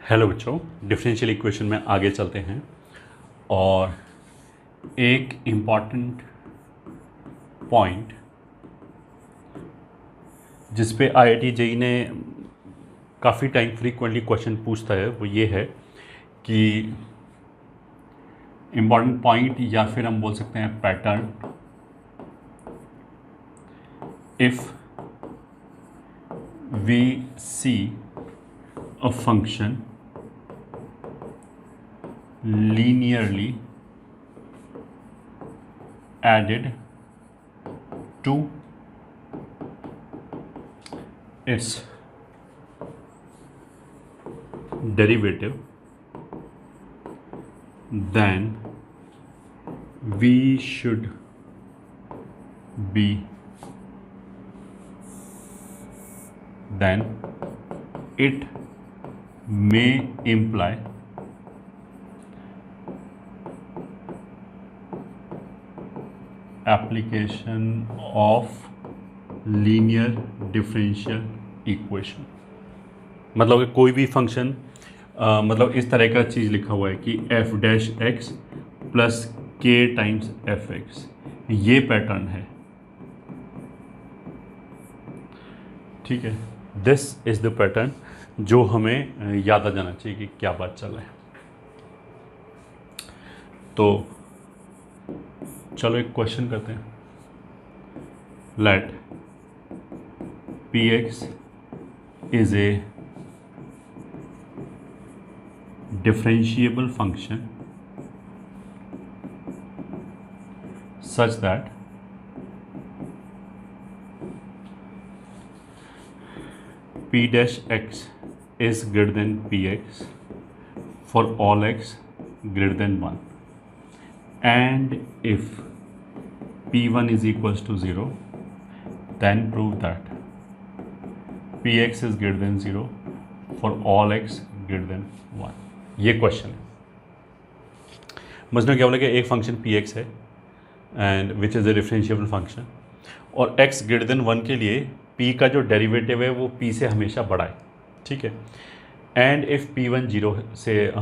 Hello बच्चों, differential equation में आगे चलते हैं और एक इम्पॉर्टेंट पॉइंट जिस पे आईआईटी जेईई ने काफ़ी टाइम फ्रीक्वेंटली क्वेश्चन पूछता है वो ये है कि इम्पॉर्टेंट पॉइंट या फिर हम बोल सकते हैं pattern, if we see a function linearly added to its derivative, then we should be then it may imply application of linear differential equation। मतलब कि कोई भी फंक्शन मतलब इस तरह का चीज़ लिखा हुआ है कि F dash x plus k times F x, ये पैटर्न है। ठीक है, दिस इज द पैटर्न जो हमें याद आ जाना चाहिए कि क्या बात चल रहा है। तो चलो एक क्वेश्चन करते हैं। Let p x is a differentiable function such that p dash x is greater than px for all x greater than 1, and if p1 is equals to 0 then prove that px is greater than 0 for all x greater than 1। ये question है। मसलन क्या बोला कि एक function px है and which is a differentiable function, और x greater than 1 के लिए p का जो डेरिवेटिव है वो p से हमेशा बड़ा है। ठीक है, एंड इफ़ p1 0 से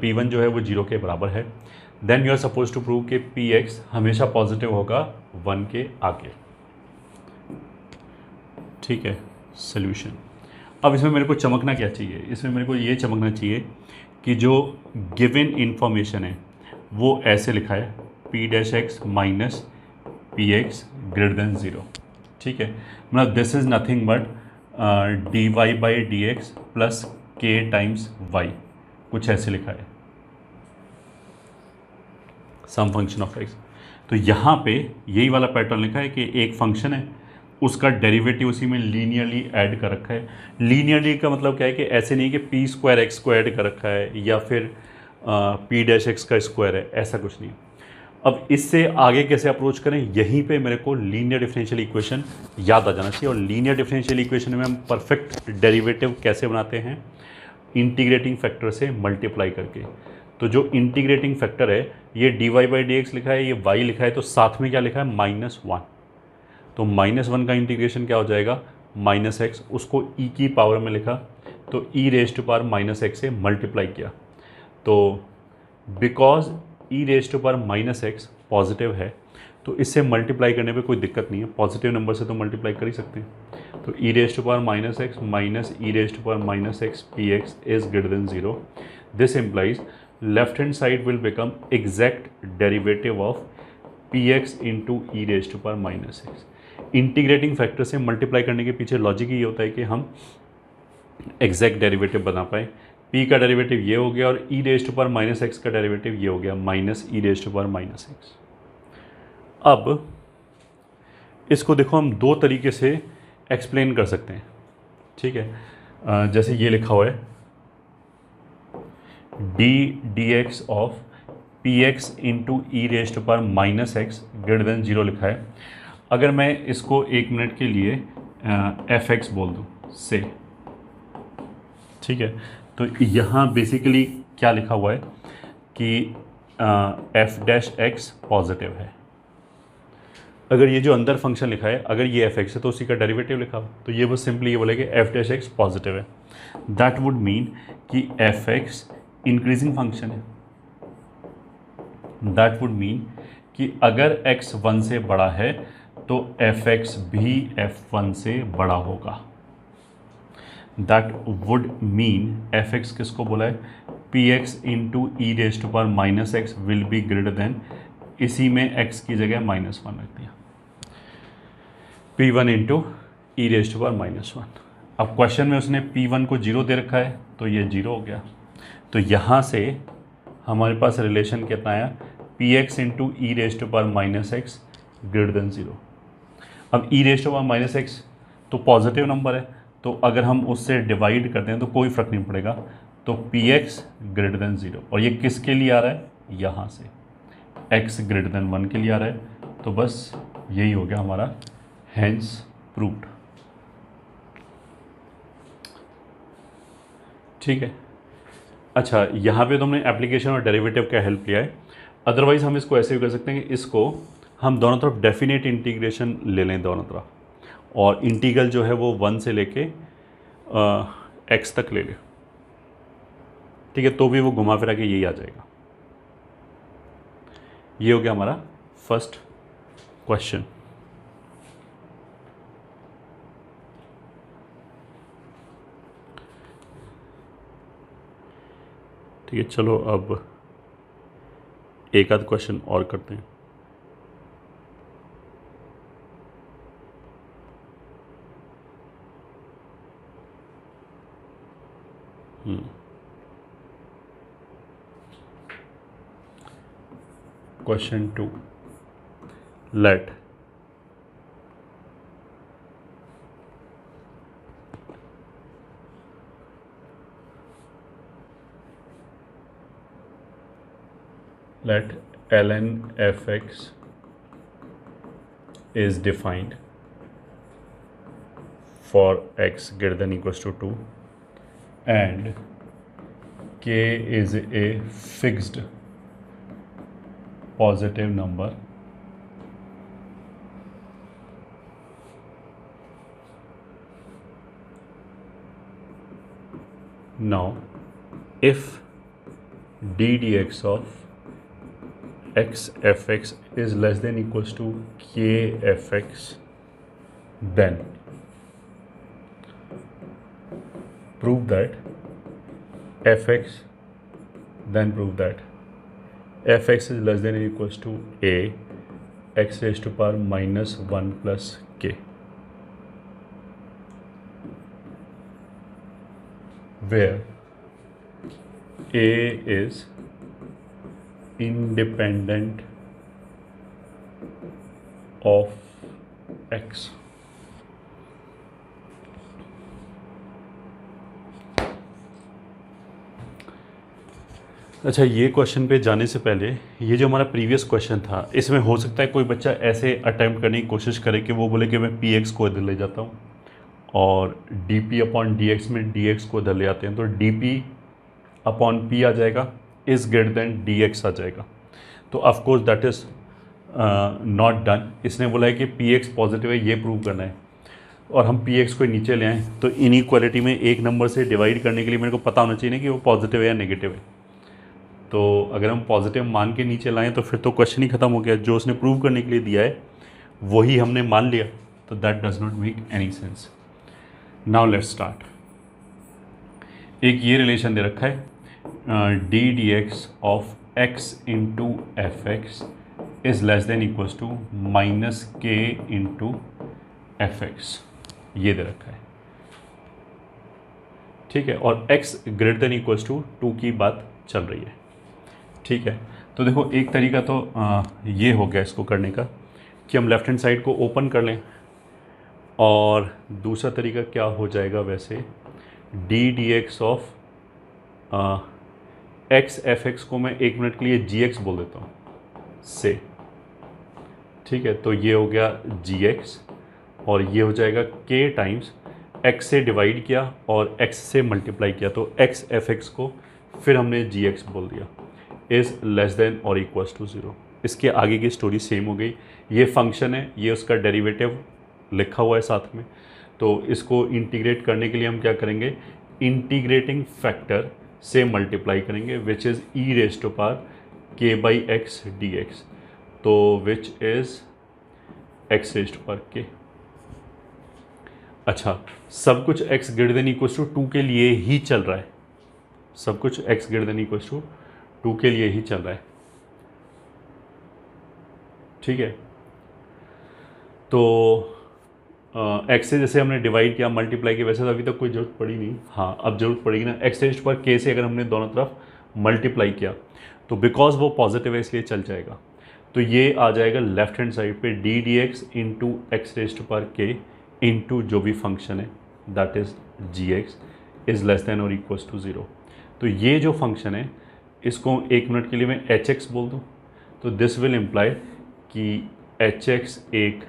p1 जो है वो 0 के बराबर है, then you are suppose to prove कि px हमेशा पॉजिटिव होगा 1 के आगे। ठीक है, सोल्यूशन। अब इसमें मेरे को चमकना क्या चाहिए, इसमें मेरे को ये चमकना चाहिए कि जो गिवन इंफॉर्मेशन है वो ऐसे लिखा है p dash x minus p x greater than 0। ठीक है, मतलब this is nothing but d Y by D x plus k times y, कुछ ऐसे लिखा है, सम फंक्शन ऑफ एक्स। तो यहाँ पे यही वाला पैटर्न लिखा है कि एक फंक्शन है, उसका डेरिवेटिव उसी में लीनियरली ऐड कर रखा है। लीनियरली का मतलब क्या है कि ऐसे नहीं कि पी स्क्वायर एक्स को ऐड कर रखा है या फिर पी डैश एक्स का स्क्वायर है, ऐसा कुछ नहीं। अब इससे आगे कैसे अप्रोच करें, यहीं पे मेरे को लीनियर डिफरेंशियल इक्वेशन याद आ जाना चाहिए। और लीनियर डिफरेंशियल इक्वेशन में हम परफेक्ट डेरिवेटिव कैसे बनाते हैं, इंटीग्रेटिंग फैक्टर से मल्टीप्लाई करके। तो जो इंटीग्रेटिंग फैक्टर है ये d Y by D x लिखा है, ये वाई लिखा है, तो साथ में क्या लिखा है -1। तो -1 का इंटीग्रेशन क्या हो जाएगा, -x, उसको e की पावर में लिखा तो e raise to power -x से मल्टीप्लाई किया। तो because e raise to power -x positive है तो इससे मल्टीप्लाई करने पे कोई दिक्कत नहीं है, पॉजिटिव नंबर से तो मल्टीप्लाई कर ही सकते हैं। तो e raise to power -x minus e raise to power -x px is greater than 0। This implies left hand side will become exact derivative of px into E raise to power -x। Integrating factor से multiply करने के पीछे logic ये होता है कि हम exact derivative बना पाए। p का डेरिवेटिव ये हो गया और e raise to power -x का डेरिवेटिव ये हो गया minus e raise to power -x। अब इसको देखो हम दो तरीके से एक्सप्लेन कर सकते हैं। ठीक है, जैसे ये लिखा हुआ है d x of p x into E raise to power -x greater than 0 लिखा है। अगर मैं इसको 1 मिनट के लिए एफ एक्स बोल दूँ से, ठीक है, तो यहाँ बेसिकली क्या लिखा हुआ है कि एफ डैश एक्स पॉजिटिव है। अगर ये जो अंदर फंक्शन लिखा है अगर ये एफ एक्स है तो उसी का डेरिवेटिव लिखा हो, तो ये बस सिंपली ये बोलेगा एफ डैश एक्स पॉजिटिव है। दैट वुड मीन कि एफ एक्स इंक्रीजिंग फंक्शन है। दैट वुड मीन कि अगर x 1 से बड़ा है तो एफ एक्स भी f1 से बड़ा होगा। That would mean f x किसको बोला है, p x into E raise to power minus x will be greater than, इसी में x की जगह -1 रख दिया, p1 into E raise to power -1। अब क्वेश्चन में उसने p1 को 0 दे रखा है तो ये 0 हो गया। तो यहाँ से हमारे पास रिलेशन कितना आया, p x into E raise to power -x greater than 0। अब e raise to power -x तो पॉजिटिव नंबर है, तो अगर हम उससे डिवाइड करते हैं तो कोई फ़र्क नहीं पड़ेगा, तो पी एक्स ग्रेटर देन 0। और ये किसके लिए आ रहा है, यहाँ से x ग्रेटर देन 1 के लिए आ रहा है। तो बस यही हो गया हमारा हैंस प्रूव्ड। ठीक है। अच्छा, यहाँ पे तो हमने एप्लीकेशन और डेरिवेटिव का हेल्प लिया है। अदरवाइज़ हम इसको ऐसे भी कर सकते हैं कि इसको हम दोनों तरफ डेफिनेट इंटीग्रेशन ले लें दोनों तरफ, और इंटीग्रल जो है वो 1 से लेके x तक ले लें। ठीक है, तो भी वो घुमा फिरा के यही आ जाएगा। ये हो गया हमारा फर्स्ट क्वेश्चन। ठीक है, चलो अब एक आध क्वेश्चन और करते हैं। Question 2. Let ln fx is defined for x greater than equals to 2 and k is a fixed positive number now if d dx of x fx is less than equals to k fx, then prove that fx, then prove that fx is less than or equals to a x raised to power -1 plus k, where a is independent of x। अच्छा, ये question पे जाने से पहले ये जो हमारा previous question था, इसमें हो सकता है कोई बच्चा ऐसे अटैम्प्ट करने की कोशिश करे कि वो बोले कि मैं पी एक्स को इधर ले जाता हूँ और D P upon D x में डी एक्स को इधर ले आते हैं, तो डी पी अपॉन पी आ जाएगा, is greater than D X आ जाएगा। तो of course that is not done. इसने बोला है कि पी एक्स पॉजिटिव है, ये प्रूव करना है, और हम पी एक्स को नीचे ले आएँ, तो इनइक्वालिटी में एक नंबर से डिवाइड करने के लिए मेरे को पता होना चाहिए ना कि वो पॉजिटिव है या नेगेटिव है। तो अगर हम पॉजिटिव मान के नीचे लाएं तो फिर तो क्वेश्चन ही ख़त्म हो गया। जो उसने प्रूव करने के लिए दिया है वही हमने मान लिया, तो that does not make any sense. Now let's start. एक ये रिलेशन दे रखा है, d D x of x into F x is less than equals to minus k into F x, ये दे रखा है। ठीक है, और x greater than equals to 2 की बात चल रही है। ठीक है, तो देखो एक तरीका तो ये हो गया इसको करने का कि हम लेफ़्ट हैंड साइड को ओपन कर लें, और दूसरा तरीका क्या हो जाएगा वैसे, D D x of x F x को मैं 1 मिनट के लिए जी एक्स बोल देता हूँ से। ठीक है, तो ये हो गया जी एक्स, और ये हो जाएगा के टाइम्स x से डिवाइड किया और x से मल्टीप्लाई किया, तो x एफ एक्स को फिर हमने जी एक्स बोल दिया, इज़ लेस देन और इक्वल्स टू 0। इसके आगे की स्टोरी सेम हो गई। ये फंक्शन है, ये उसका डेरिवेटिव लिखा हुआ है साथ में, तो इसको इंटीग्रेट करने के लिए हम क्या करेंगे, इंटीग्रेटिंग फैक्टर से मल्टीप्लाई करेंगे, which is e raise to power k by x D x, तो which is x raise to power k. अच्छा, सब कुछ x greater than equal to 2 के लिए ही चल रहा है, सब कुछ x greater than equal to 2 के लिए ही चल रहा है, ठीक है। तो x से जैसे हमने डिवाइड किया, मल्टीप्लाई किया, वैसे तो अभी तक कोई जरूरत पड़ी नहीं, हाँ अब जरूरत पड़ेगी ना। x रेज पर k से अगर हमने दोनों तरफ मल्टीप्लाई किया तो बिकॉज वो पॉजिटिव है इसलिए चल जाएगा, तो ये आ जाएगा लेफ्ट हैंड साइड पे d D x into x raise to power k into जो भी फंक्शन है that is g x is less than और इक्वल्स टू 0। तो ये जो फंक्शन है इसको एक मिनट के लिए मैं एच एक्स बोल दूँ, तो दिस विल इम्प्लाई कि एच एक्स एक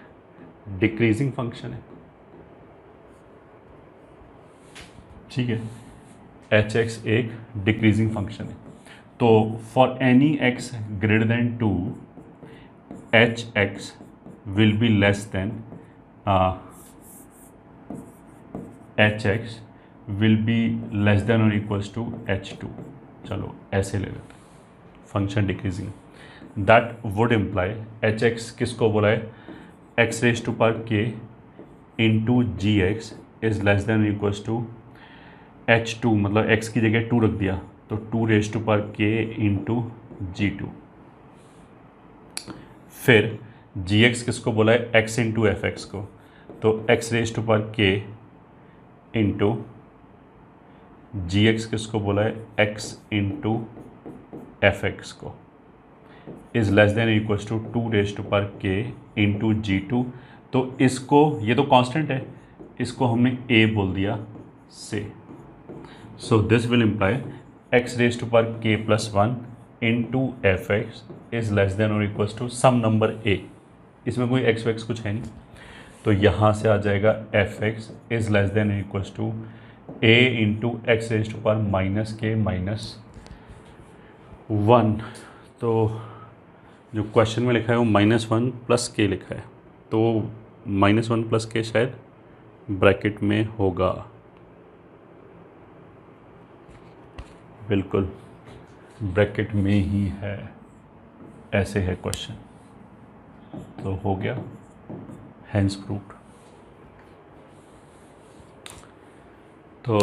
डिक्रीजिंग फंक्शन है, ठीक है, एच एक्स एक डिक्रीजिंग फंक्शन है। तो for any x greater then 2 H x will be less than H x will be less than और इक्वल्स टू एच टू। चलो ऐसे ले लेते हैं, function decreasing, that would imply H x किसको बोला है, x raise to power k into g x is less than equals to h two, मतलब एक्स की जगह 2 रख दिया तो 2 raise to power k into g two. फिर जी एक्स किसको बोला है, एक्स इंटू एफ एक्स को, तो x raise to power k into g x किसको बोला है, एक्स इंटू एफ एक्स को, is less than equals to 2 raise to power k into g two. तो इसको, ये तो कांस्टेंट है, इसको हमने ए बोल दिया से, so this will imply X raise to power K plus 1 into F x is less than और equals to some number A, इसमें कोई एक्स वैक्स कुछ है नहीं, तो यहाँ से आ जाएगा f x is less than equals to a into x raise to power minus k minus 1। तो जो क्वेश्चन में लिखा है वो -1 प्लस के लिखा है, तो -1 प्लस के शायद ब्रैकेट में होगा, बिल्कुल ब्रैकेट में ही है, ऐसे है क्वेश्चन, तो हो गया, हैंस प्रूव्ड। तो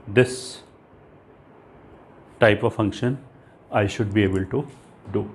this type of function I should be able to do.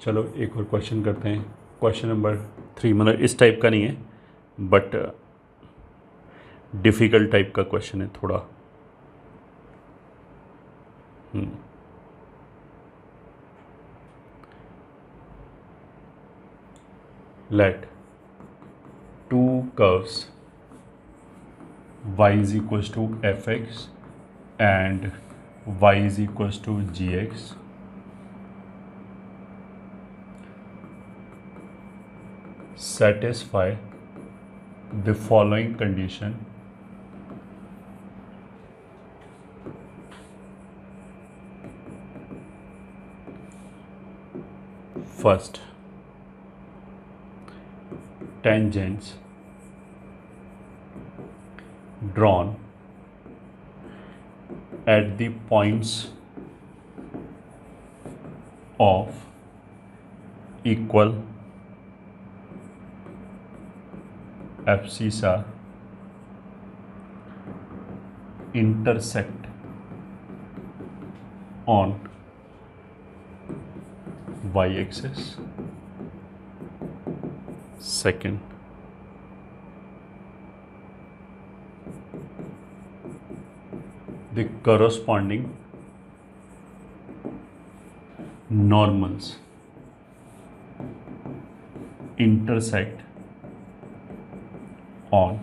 चलो एक और क्वेश्चन करते हैं, क्वेश्चन नंबर 3, मतलब इस टाइप का नहीं है बट डिफ़िकल्ट टाइप का क्वेश्चन है थोड़ा। Let 2 curves y is equals to fx and y is equals to gx satisfy the following condition. First, tangents drawn at the points of equal abscissa intersect on y-axis. Second, the corresponding normals intersect on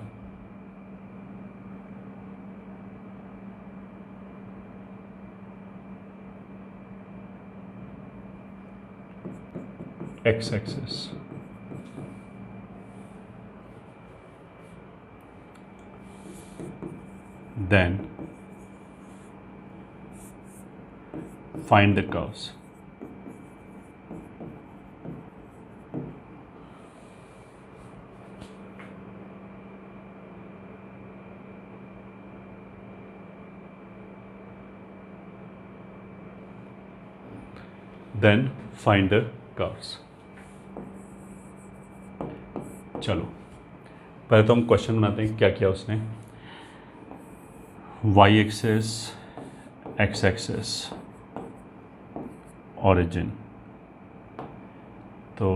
x axis. Then find the curves. Then find the curves. चलो पहले तो हम question बनाते हैं क्या किया उसने. Y axis, x axis, origin. तो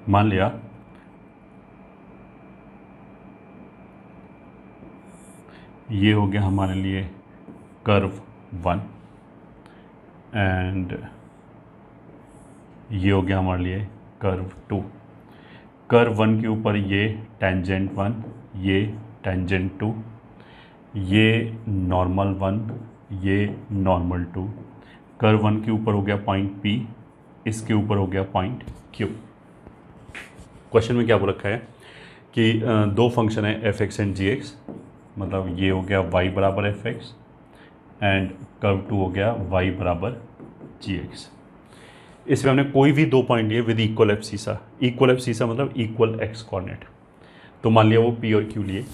मान लिया ये हो गया हमारे लिए कर्व 1 एंड ये हो गया हमारे लिए कर्व 2. कर्व 1 के ऊपर ये टेंजेंट 1, ये टेंजेंट 2, ये नॉर्मल 1, ये नॉर्मल 2. कर्व 1 के ऊपर हो गया पॉइंट P, इसके ऊपर हो गया पॉइंट Q. क्वेश्चन में क्या बोल रखा है कि दो फंक्शन है f(x) एंड g(x), मतलब ये हो गया y बराबर f(x) एंड कर्व 2 हो गया y बराबर g(x). इसमें हमने कोई भी दो पॉइंट लिए with equal abscissa. Equal abscissa मतलब इक्वल x कोऑर्डिनेट. तो मान लिया वो p और q लिए,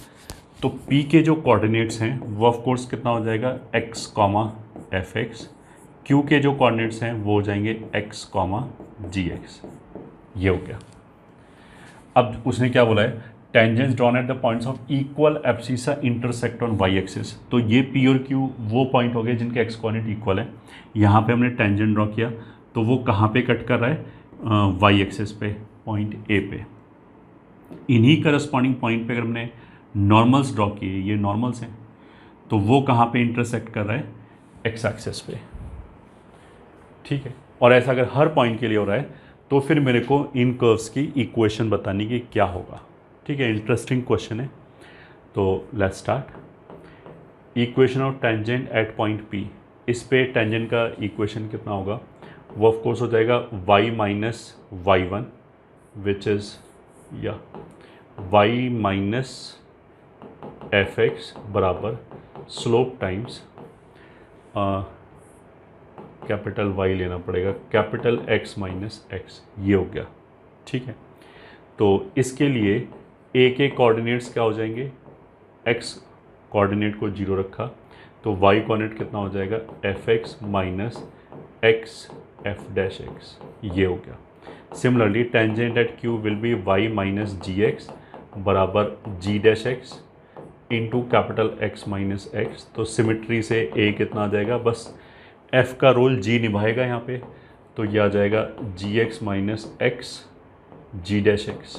तो p के जो कोऑर्डिनेट्स हैं वो ऑफ कोर्स कितना हो जाएगा x, f(x). q के जो कोऑर्डिनेट्स हैं वो हो जाएंगे x, g(x). ये हो गया. अब उसने क्या बोला है, tangents drawn at the points of equal abscissa intersect on y axis. तो ये पी और क्यू वो पॉइंट हो गए जिनके एक्स कोऑर्डिनेट इक्वल है. यहाँ पे हमने टेंजेंट ड्रॉ किया तो वो कहाँ पे कट कर रहा है, वाई एक्सिस पे, पॉइंट ए पे. इन्हीं करस्पॉन्डिंग पॉइंट पे अगर हमने नॉर्मल्स ड्रॉ किए, ये नॉर्मल्स हैं, तो वो कहाँ पे इंटरसेक्ट कर रहा है, एक्स एक्सिस पे. ठीक है. और ऐसा अगर हर पॉइंट के लिए हो रहा है तो फिर मेरे को इन कर्व्स की इक्वेशन बतानी कि क्या होगा. ठीक है, इंटरेस्टिंग क्वेश्चन है. तो let's start. Equation of tangent at point P. इस पे टेंजेंट का इक्वेशन कितना होगा, वो ऑफ कोर्स हो जाएगा y minus y1 which is या y माइनस f(x) बराबर स्लोप टाइम्स कैपिटल Y लेना पड़ेगा, कैपिटल X माइनस X. ये हो गया. ठीक है. तो इसके लिए A के कोऑर्डिनेट्स क्या हो जाएंगे, X कोऑर्डिनेट को 0 रखा तो Y कोऑर्डिनेट कितना हो जाएगा, f(x) माइनस x f'(x). ये हो गया. Similarly tangent at Q will be y minus gx बराबर g'(x) into capital X minus X. तो सिमिट्री से A कितना आ जाएगा, बस f का रोल g निभाएगा यहाँ पे, तो ये आ जाएगा gx माइनस x g'(x).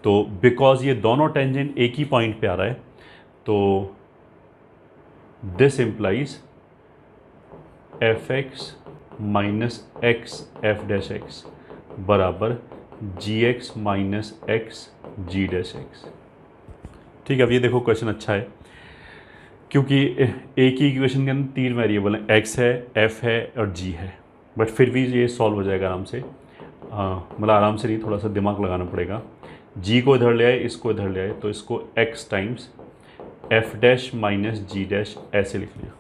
तो बिकॉज ये दोनों टेंजेंट एक ही पॉइंट पे आ रहा है तो this implies f(x) minus x f'(x) बराबर gx माइनस x g'(x). ठीक है. अब ये देखो क्वेश्चन अच्छा है क्योंकि एक ही इक्वेशन के अंदर 3 वेरिएबल हैं, x है, f है और g है, बट फिर भी ये सॉल्व हो जाएगा आराम से. मतलब आराम से नहीं, थोड़ा सा दिमाग लगाना पड़ेगा. g को इधर ले आए, इसको इधर ले आए, तो इसको x times f' minus g' ऐसे लिख लिया.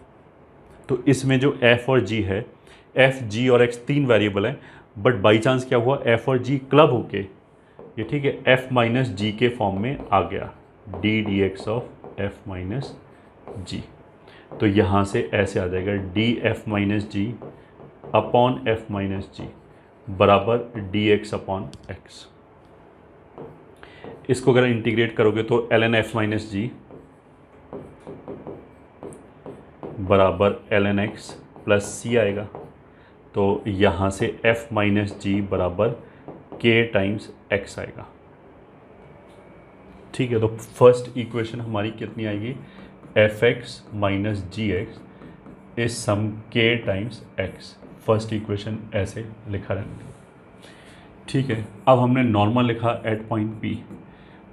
तो इसमें जो f और g है, f, g और x 3 वेरिएबल हैं, बट बाई चांस क्या हुआ, f और g क्लब होके ये ठीक है f माइनस g के फॉर्म में आ गया, d dx of f minus g. तो यहाँ से ऐसे आ जाएगा df माइनस जी अपॉन f माइनस जी बराबर dx अपॉन x. इसको अगर इंटीग्रेट करोगे तो ln f माइनस जी बराबर ln x प्लस सी आएगा। तो यहाँ से f माइनस जी बराबर k टाइम्स x आएगा। ठीक है, तो फर्स्ट इक्वेशन हमारी कितनी आएगी, f x minus g x is some k times x। First equation ऐसे लिखा रहेगा। ठीक है, अब हमने नॉर्मल लिखा एट पॉइंट P,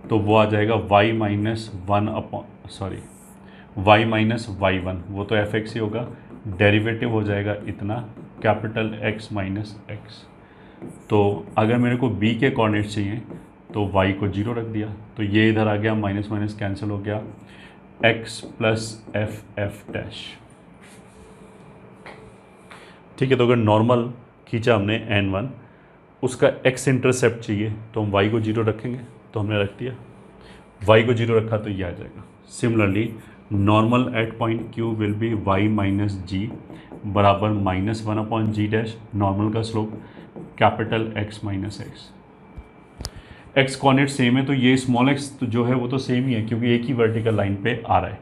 तो वो आ जाएगा y minus one upon y minus y one, वो तो एफ एक्स ही होगा, डेरिवेटिव हो जाएगा इतना कैपिटल X माइनस एक्स। तो अगर मेरे को b के कोऑर्डिनेट्स चाहिए तो y को 0 रख दिया, तो ये इधर आ गया, माइनस माइनस कैंसिल हो गया, x प्लस एफ डैश। ठीक है, तो अगर नॉर्मल खींचा हमने n1, उसका x इंटरसेप्ट चाहिए तो हम y को 0 रखेंगे, तो हमने रख दिया, y को 0 रखा तो ये आ जाएगा। Similarly normal at point Q will be y minus G बराबर minus one upon G dash, normal का slope capital X minus X. X coordinate same है तो ये स्मॉल x तो जो है वो तो सेम ही है, क्योंकि एक ही वर्टिकल लाइन पे आ रहा है।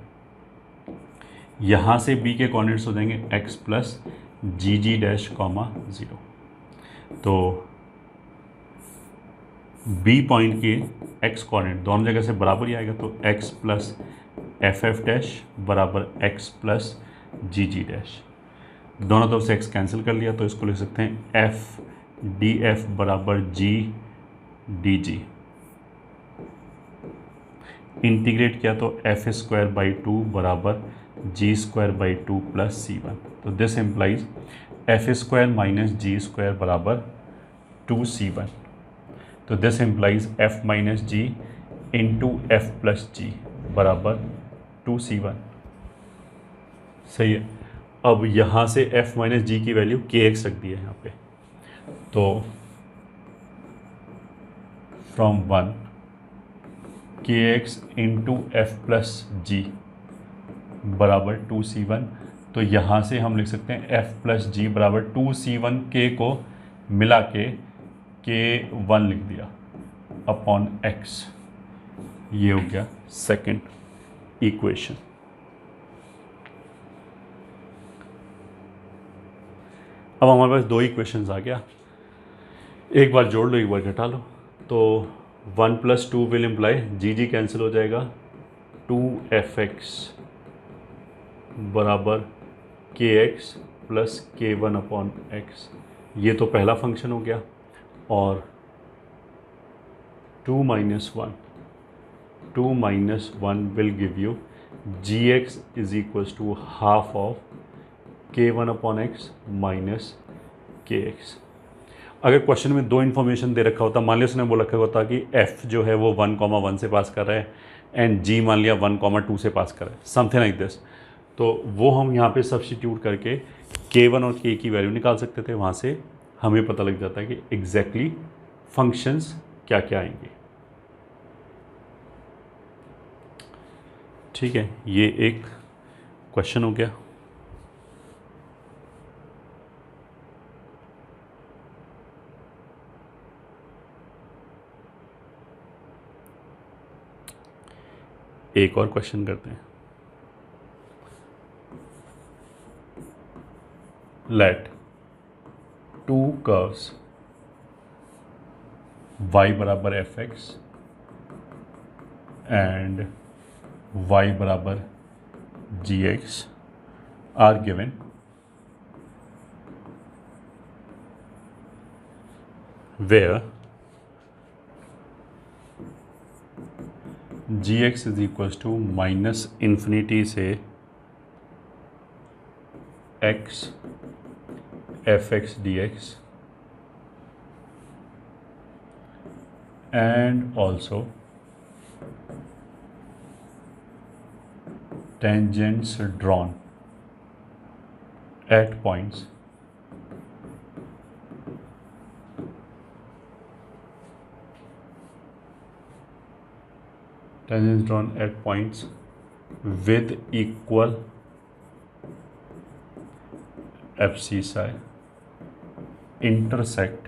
यहाँ से b के कोऑर्डिनेट्स हो जाएंगे x प्लस जी जी डैश कॉमा 0। तो b पॉइंट के x कोऑर्डिनेट दोनों जगह से बराबर ही आएगा, तो x प्लस एफ डैश बराबर x प्लस जी जी डैश। दोनों तरफ से x कैंसिल कर लिया, तो इसको लिख सकते हैं f डी एफ बराबर g डी जी। इंटीग्रेट किया तो एफ स्क्वायर बाई टू बराबर G square by two plus C one. तो this implies F square minus G square बराबर टू सी वन। तो this implies F minus G into F plus G बराबर two C one. सही है। अब यहाँ से एफ माइनस जी की वैल्यू के एक्स रख दी है यहाँ पे, तो फ्रॉम वन के x into F plus G बराबर टू सी वन। तो यहाँ से हम लिख सकते हैं एफ प्लस जी बराबर टू सी वन, के को मिला के वन लिख दिया अपॉन एक्स। ये हो गया सेकंड इक्वेशन। अब हमारे पास दो इक्वेशंस आ गया, एक बार जोड़ लो एक बार घटा लो। तो one plus two will imply g g cancel हो जाएगा, टू एफ एक्स बराबर k x plus k one upon x. ये तो पहला फंक्शन हो गया। और two minus one will give you g x is equals to half of k one upon x minus k x. अगर question में दो इन्फॉर्मेशन दे रखा होता, मान लिया उसने बोल रखा होता कि f जो है वो 1,1 से पास कर रहा है एंड g मान लिया 1,2 से पास कर रहा है, समथिंग लाइक दिस, तो वो हम यहाँ पे सब्स्टिट्यूट करके k1 और k की वैल्यू निकाल सकते थे। वहाँ से हमें पता लग जाता है कि एग्जैक्टली फंक्शंस क्या क्या आएंगे। ठीक है, ये एक क्वेश्चन हो गया। एक और क्वेश्चन करते हैं। लेट टू कर्व्स y बराबर एफ एक्स एंड y बराबर G X are given where G x is equals to minus infinity से X F X D X and also tangents drawn at points with equal abscissae intersect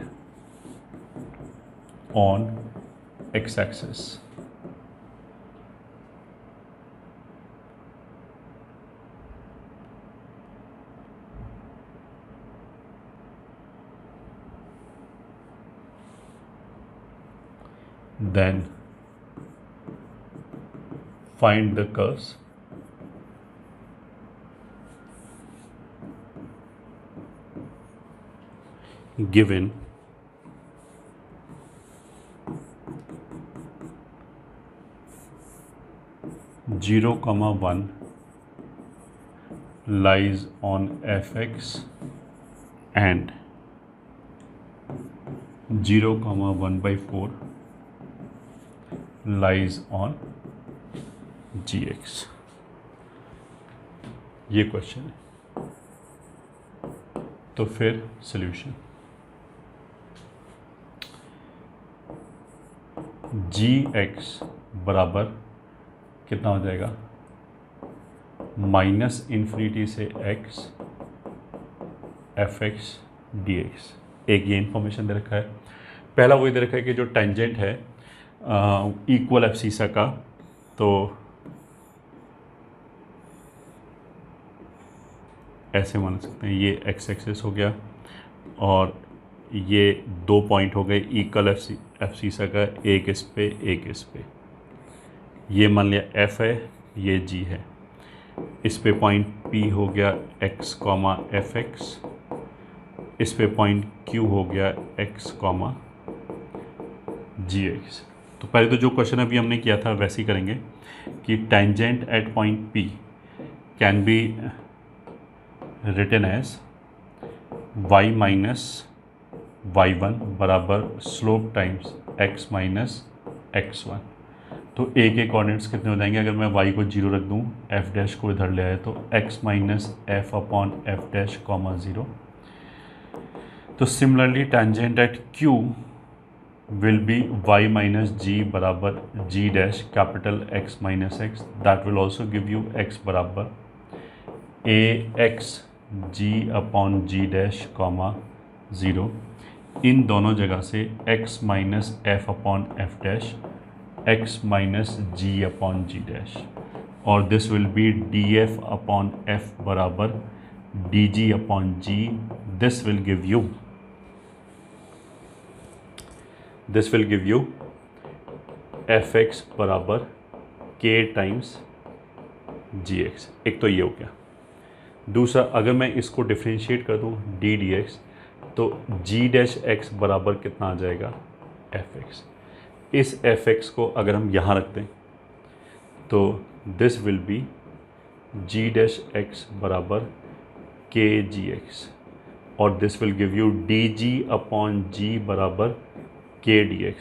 on x axis. Then find the curves given zero comma 1 lies on fx and 0 comma 1 by 4 lies on gx। ये question है। तो फिर solution gx बराबर कितना हो जाएगा, minus infinity से x fx dx। एक ये इन्फॉर्मेशन दे रखा है। पहला वही दे रखा है कि जो टेंजेंट है इक्वल एब्सीसा का, तो ऐसे मान सकते हैं ये एक्स एक्सिस हो गया और ये 2 पॉइंट हो गए इक्वल एब्सीसा का, एक इस पे एक इस पे। ये मान लिया एफ है, ये जी है, इस पे पॉइंट पी हो गया एक्स कॉमा एफ एक्स, इस पे पॉइंट क्यू हो गया एक्स कॉमा जी एक्स। तो पहले तो जो क्वेश्चन अभी हमने किया था वैसे ही करेंगे कि tangent at point p can be written as y minus y1 बराबर slope times x minus x1। तो ए के कोऑर्डिनेट्स कितने हो जाएंगे, अगर मैं y को 0 रख दूँ, f डैश को इधर ले आए तो x minus F upon F dash comma 0। तो similarly tangent at q will be y minus g बराबर g dash capital x minus x। That will also give you x बराबर a x g upon g dash comma 0। इन दोनों जगह से x minus F upon F dash x minus g upon g dash, और this will be df upon f बराबर dg upon g। This will give you fx बराबर k times gx। एक तो ये हो गया। दूसरा, अगर मैं इसको डिफ्रेंशिएट कर दूँ d dx, तो g डैश x बराबर कितना आ जाएगा, fx। इस fx को अगर हम यहाँ रख दें तो this will be g dash x बराबर k gx, और this will give you dg upon g बराबर k dx।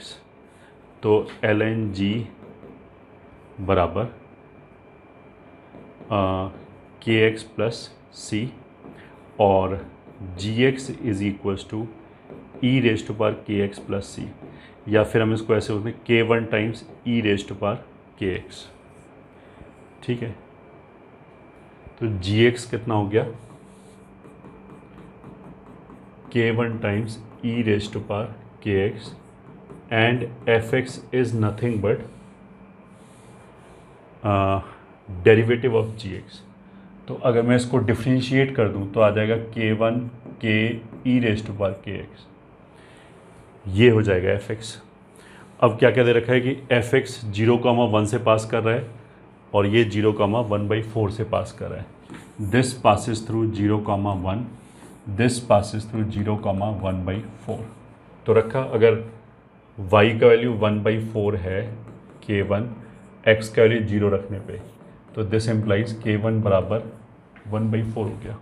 तो ln g बराबर kx प्लस c, और gx is equals to e raise to power kx plus c, या फिर हम इसको ऐसे बोलते हैं k1 times e raise to power kx। ठीक है, तो gx कितना हो गया, k1 times e raise to power kx, and fx is nothing but derivative of gx। तो अगर मैं इसको डिफ्रेंशिएट कर दूं तो आ जाएगा k1 k e raise to power kx, ये हो जाएगा fx। अब क्या क्या दे रखा है कि fx 0,1 से पास कर रहा है और ये 0,1/4 से पास कर रहा है। This passes through 0,1, this passes through 0,1/4। तो रखा, अगर y का वैल्यू 1/4 है k1, x का वैल्यू 0 रखने पे, तो दिस एम्प्लाइज k1 बराबर 1/4 हो गया।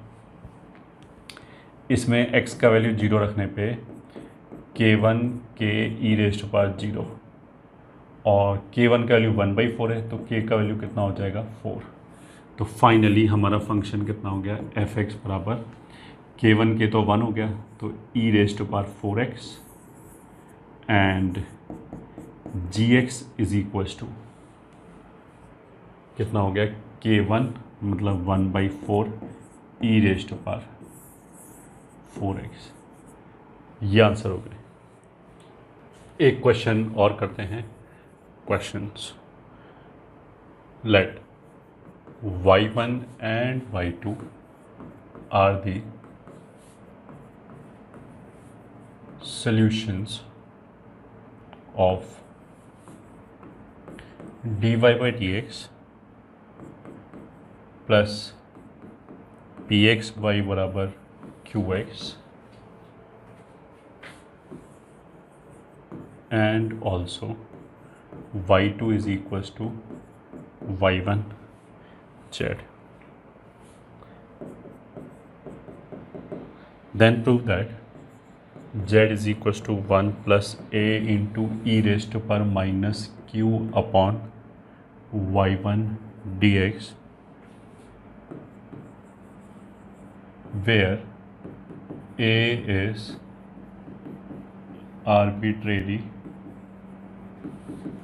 इसमें x का वैल्यू 0 रखने पे k1 k e raise to power 0, और k1 का वैल्यू 1/4 है तो k का वैल्यू कितना हो जाएगा, 4। तो फाइनली हमारा फंक्शन कितना हो गया, fx बराबर k1 के तो 1 हो गया, तो e raise to power 4x and gx is equals to कितना हो गया, k1 मतलब 1/4 e raise to power 4x। ये आंसर हो गए। एक क्वेश्चन और करते हैं। questions. Let y1 and y2 are the solutions of dy by dx plus px y बराबर qx and also y2 is equals to y1 z. Then prove that z is equals to 1 plus a into e raised to power minus q upon y1 dx, where a is arbitrary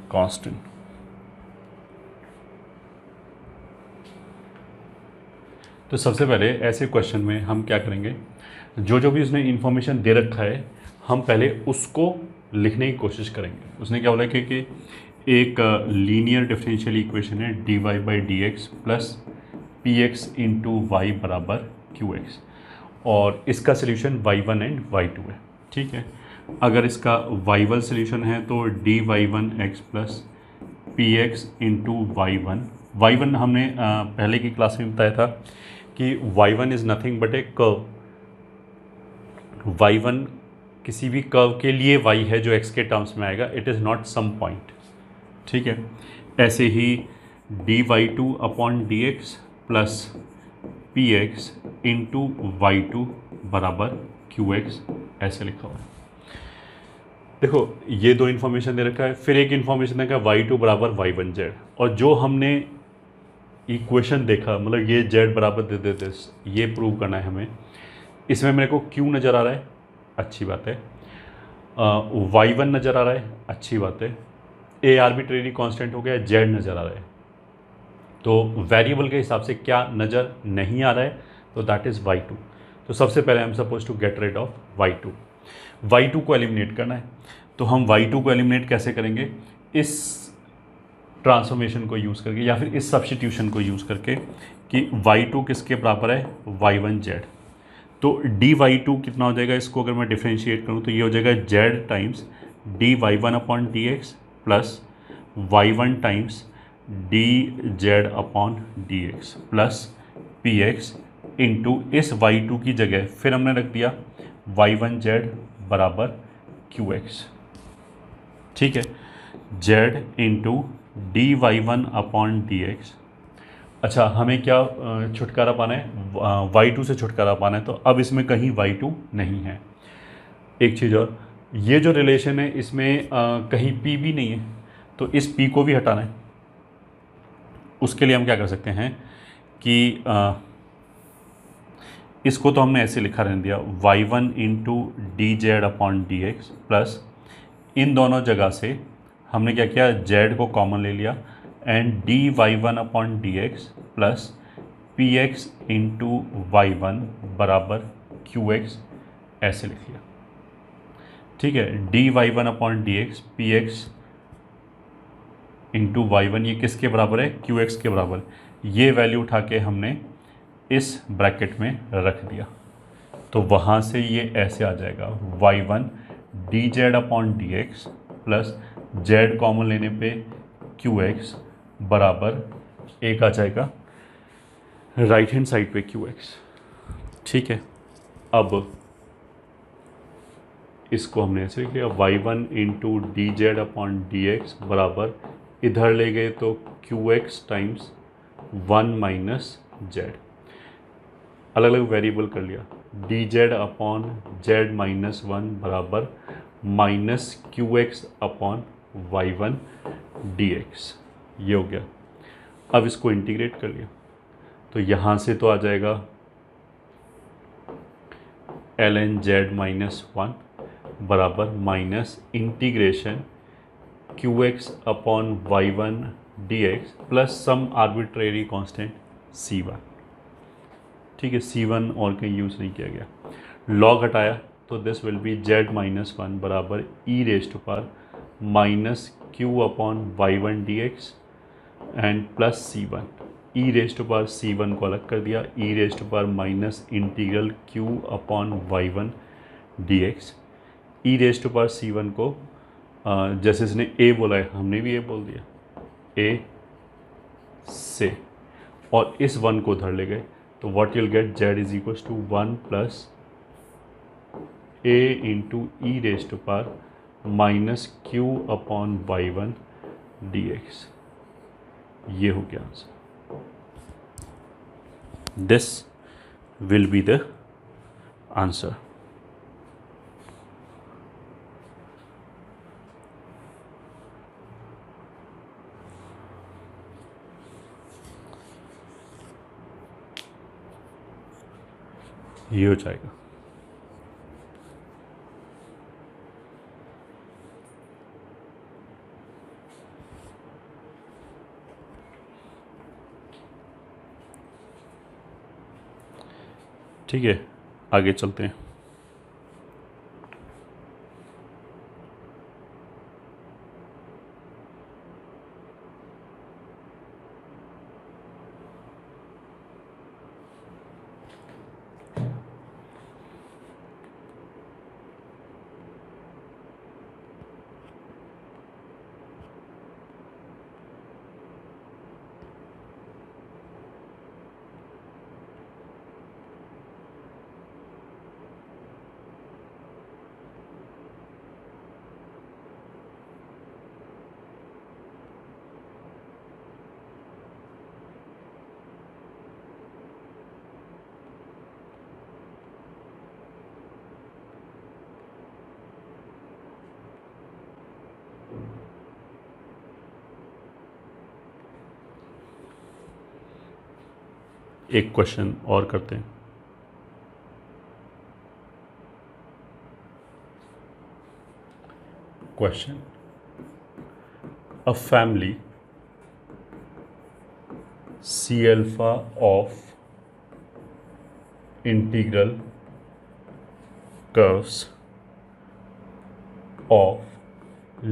constant. तो सबसे पहले ऐसे question में हम क्या करेंगे, जो भी उसने इन्फॉर्मेशन दे रखा है हम पहले उसको लिखने की कोशिश करेंगे. उसने क्या बोला कि एक लीनियर डिफरेंशियल इक्वेशन है dy by D x plus p x into y बराबर क्यू एक्स और इसका सोल्यूशन y1 एंड y2 है. ठीक है, अगर इसका y1 सोल्यूशन है तो dy one x plus p x into y1 हमने पहले की क्लास में बताया था कि y1 is nothing but A curve. y1 किसी भी कर्व के लिए y है जो x के टर्म्स में आएगा, it is not some point. ठीक है, ऐसे ही dy2 upon D x plus p x into y2 बराबर क्यू एक्स ऐसे लिखा हुआ है. देखो ये दो इन्फॉर्मेशन दे रखा है, फिर एक इन्फॉर्मेशन देखा y2 बराबर y1 z, और जो हमने इक्वेशन देखा मतलब ये z बराबर दे देते ये प्रूव करना है हमें. इसमें मेरे को q नज़र आ रहा है, अच्छी बात है. y1 नज़र आ रहा है, अच्छी बात है. a आर्बिट्रेरी कांस्टेंट हो गया, z नज़र आ रहा है. तो वेरिएबल के हिसाब से क्या नज़र नहीं आ रहा है, तो दैट इज़ y2. तो सबसे पहले I am suppose to get rid of y2 को एलिमिनेट करना है. तो हम y2 को एलिमिनेट कैसे करेंगे, इस ट्रांसफॉर्मेशन को यूज़ करके या फिर इस सब्स्टिट्यूशन को यूज़ करके कि y2 किसके बराबर है y1 z. तो dy2 कितना हो जाएगा, इसको अगर मैं डिफ्रेंशिएट करूँ तो ये हो जाएगा z times dy1 upon D x plus y1 times dz upon D x plus p x into इस y2 की जगह फिर हमने रख दिया y1z बराबर क्यू एक्स. ठीक है, z into d y one upon D x. अच्छा, हमें क्या छुटकारा पाना है, y2 से छुटकारा पाना है. तो अब इसमें कहीं y2 नहीं है. एक चीज़ और, ये जो रिलेशन है इसमें कहीं p भी नहीं है, तो इस p को भी हटाना है. उसके लिए हम क्या कर सकते हैं कि इसको तो हमने ऐसे लिखा रहने दिया y1 into D Z upon D x plus इन दोनों जगह से हमने क्या किया, z को कॉमन ले लिया and dy1 upon D x plus p x into y one बराबर क्यू एक्स ऐसे लिख लिया. ठीक है, dy1 upon D x p x into y one ये किसके बराबर है, क्यू एक्स के बराबर. ये वैल्यू उठा के हमने इस ब्रैकेट में रख दिया, तो वहाँ से ये ऐसे आ जाएगा y1 D Z upon D x plus z common लेने पे क्यू एक्स बराबर एक आ जाएगा राइट हैंड साइड पे क्यू एक्स. ठीक है, अब इसको हमने ऐसे लिख लिया y1 into D Z upon D x बराबर इधर ले गए तो Q X times 1 minus Z. अलग अलग वेरिएबल कर लिया, D Z upon Z minus one बराबर minus Q X upon Y one D x. ये हो गया. अब इसको इंटीग्रेट कर लिया तो यहाँ से तो आ जाएगा L N Z minus one बराबर minus integration Q X upon Y one D x plus some arbitrary constant C one. ठीक है, सी वन और कहीं यूज़ नहीं किया गया. लॉग हटाया तो this will be Z minus one बराबर E raise to power minus q upon y1 dx and plus c1, E raise to power c1 को अलग कर दिया, E raise to power minus integral q upon y1 dx, E raise to power c1 को जैसे इसने a बोला है हमने भी a बोल दिया, a से, और इस वन को उधर ले गए, तो what you'll get z is equals to 1 plus a into E raise to power minus q upon y1 dx। ये हो गया answer. This will be the answer. ये हो जाएगा। ठीक है, आगे चलते हैं। एक क्वेश्चन और करते हैं। Question, a family C alpha of integral curves of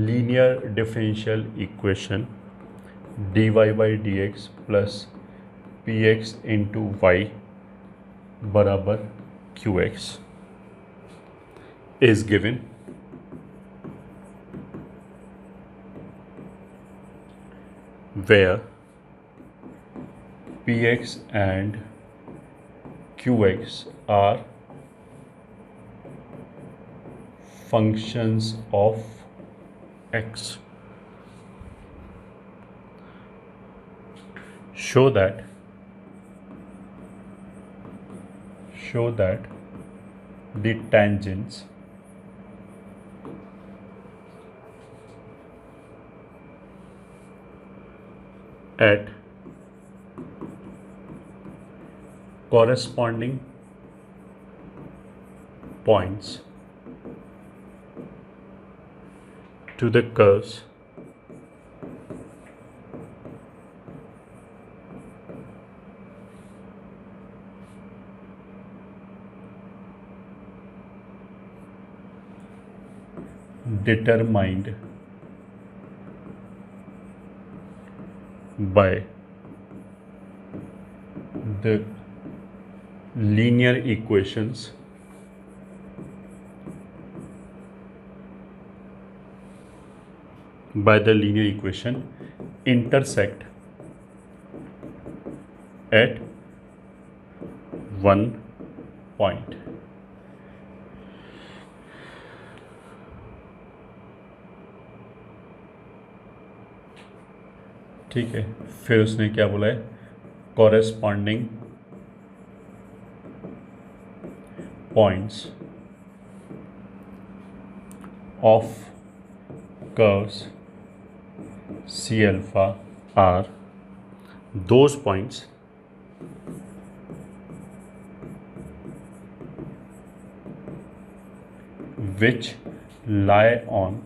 linear differential equation dy by dx plus px into y बराबर qx is given where px and qx are functions of x. Show that the tangents at corresponding points to the curves determined by the linear equations intersect at one point. ठीक है, फिर उसने क्या बोला है, corresponding points of curves C alpha are those points which lie on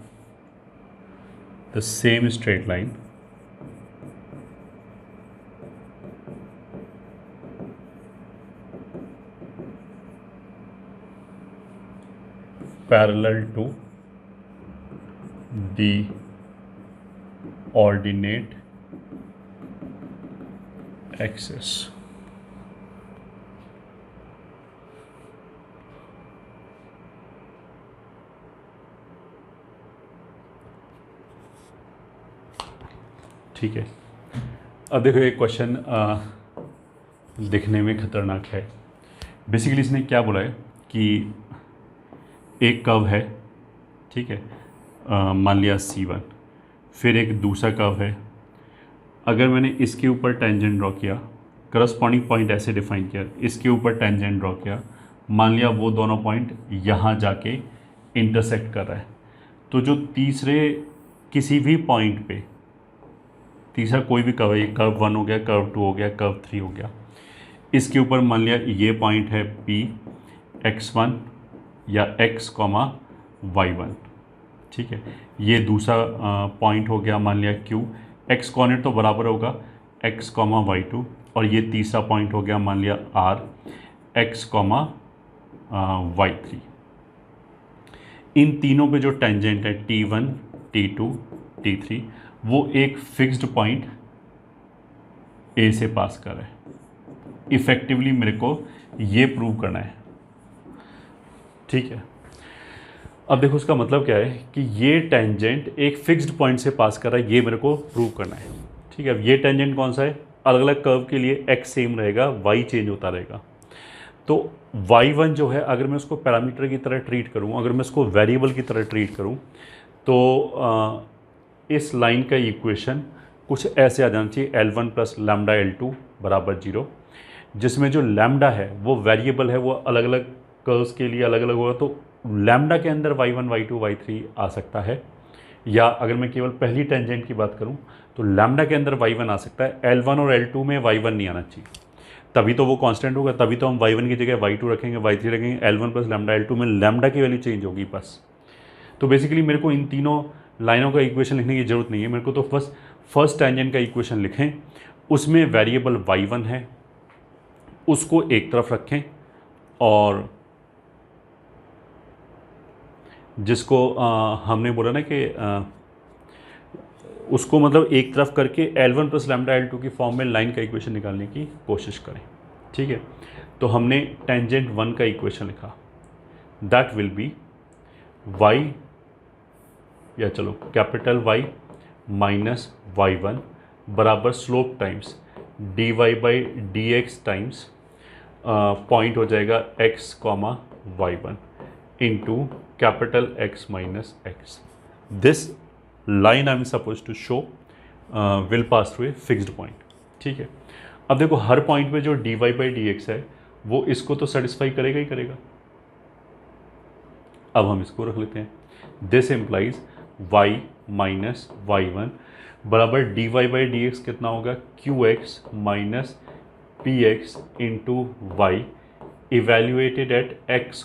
the same straight line parallel to the ordinate axis. ठीक है, अब देखो एक क्वेश्चन दिखने में खतरनाक है। बेसिकली इसने क्या बोला है कि एक कर्व है, ठीक है, मान लिया C1, फिर एक दूसरा कर्व है। अगर मैंने इसके ऊपर टेंजेंट ड्रॉ किया, करस्पॉन्डिंग पॉइंट ऐसे डिफाइन किया, इसके ऊपर टेंजेंट ड्रॉ किया, मान लिया वो दोनों पॉइंट यहाँ जाके इंटरसेक्ट कर रहा है, तो जो तीसरे किसी भी पॉइंट पे, तीसरा कोई भी कर्व है, कर्व 1 हो गया, कर्व 2 हो गया, कर्व 3 हो गया, इसके ऊपर मान लिया ये पॉइंट है P x1 या x, y1, ठीक है, ये दूसरा पॉइंट हो गया मान लिया Q, x कोऑर्डिनेट तो बराबर होगा x, y2, और ये तीसरा पॉइंट हो गया मान लिया R, x, y3। इन तीनों पे जो टेंजेंट है T1, T2, T3, वो एक फिक्स्ड पॉइंट A से पास कर रहा है। इफेक्टिवली मेरे को ये प्रूव करना है, ठीक है। अब देखो उसका मतलब क्या है कि ये टेंजेंट एक फिक्स्ड पॉइंट से पास कर रहा है, ये मेरे को प्रूव करना है, ठीक है। अब ये टेंजेंट कौन सा है, अलग अलग कर्व के लिए x सेम रहेगा, y चेंज होता रहेगा। तो y1 जो है, अगर मैं उसको पैरामीटर की तरह ट्रीट करूँ, अगर मैं उसको वेरिएबल की तरह ट्रीट करूँ, तो इस लाइन का इक्वेशन कुछ ऐसे आ जाना चाहिए, L1 + लैम्डा L2 = 0, जिसमें जो लैम्डा है वो वेरिएबल है, वो अलग अलग कर्व्स के लिए अलग अलग होगा। तो लैम्डा के अंदर y1, y2, y3 आ सकता है, या अगर मैं केवल पहली टेंजेंट की बात करूं तो लैम्डा के अंदर y1 आ सकता है। L1 और L2 में y1 नहीं आना चाहिए, तभी तो वो कांस्टेंट होगा, तभी तो हम y1 की जगह y2 रखेंगे, y3 रखेंगे। L1 + लैम्डा L2 में लैम्डा की वैल्यू चेंज होगी बस। तो बेसिकली मेरे को इन तीनों लाइनों का इक्वेशन लिखने की ज़रूरत नहीं है, मेरे को तो फर्स्ट टेंजेंट का इक्वेशन लिखें, उसमें वेरिएबल y1 है, उसको एक तरफ रखें, और जिसको हमने बोला ना कि उसको मतलब एक तरफ करके L1 + लैम्डा L2 की फॉर्म में लाइन का इक्वेशन निकालने की कोशिश करें, ठीक है। तो हमने टेंजेंट 1 का इक्वेशन लिखा, दैट विल बी y, या चलो कैपिटल Y माइनस y1 बराबर slope times dy/dx times point हो जाएगा x, y1 into capital X minus x। This line I am suppose to show will pass through a fixed point, ठीक है। अब देखो हर point पे जो dy/dx है वो इसको तो सेटिस्फाई करेगा ही करेगा। अब हम इसको रख लेते हैं, this implies y minus y1 बराबर dy/dx कितना होगा, qx minus px into y evaluated at x,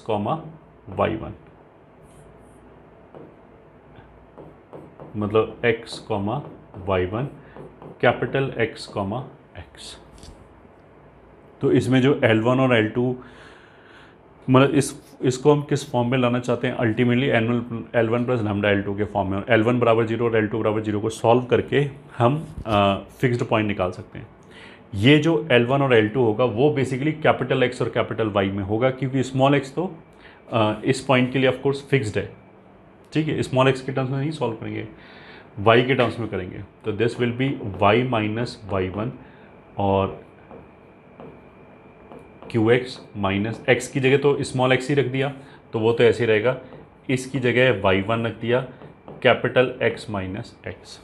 y1, मतलब x, y1 capital X, x। तो इसमें जो L1 और L2, मतलब इसको हम किस फॉर्म में लाना चाहते हैं, अल्टीमेटली L1 + लैम्डा L2 के फॉर्म में। L1 = 0 और L2 = 0 को सॉल्व करके हम फिक्स्ड पॉइंट निकाल सकते हैं। ये जो L1 और L2 होगा वो बेसिकली कैपिटल X और कैपिटल Y में होगा, क्योंकि स्मॉल x तो इस पॉइंट के लिए ऑफकोर्स फिक्स्ड है, ठीक है। स्मॉल x के टर्म्स में नहीं सॉल्व करेंगे, y के टर्म्स में करेंगे। तो this will be y minus y1 और qx माइनस x की जगह तो स्मॉल x ही रख दिया, तो वो तो ऐसे ही रहेगा। इसकी जगह y1 रख दिया, कैपिटल X माइनस x।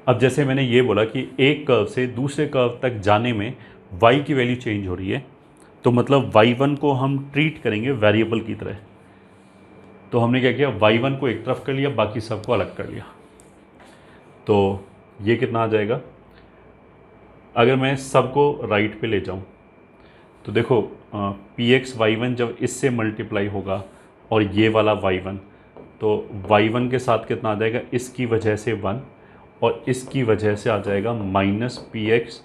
अब जैसे मैंने ये बोला कि एक कर्व से दूसरे कर्व तक जाने में y की वैल्यू चेंज हो रही है, तो मतलब y1 को हम ट्रीट करेंगे वेरिएबल की तरह। तो हमने क्या किया, y1 को एक तरफ कर लिया, बाकी सबको अलग कर लिया। तो ये कितना आ जाएगा, अगर मैं सबको राइट पे ले जाऊं तो देखो px y1 जब इससे मल्टीप्लाई होगा और ये वाला y1, तो y1 के साथ कितना आ जाएगा, इसकी वजह से 1 और इसकी वजह से आ जाएगा minus px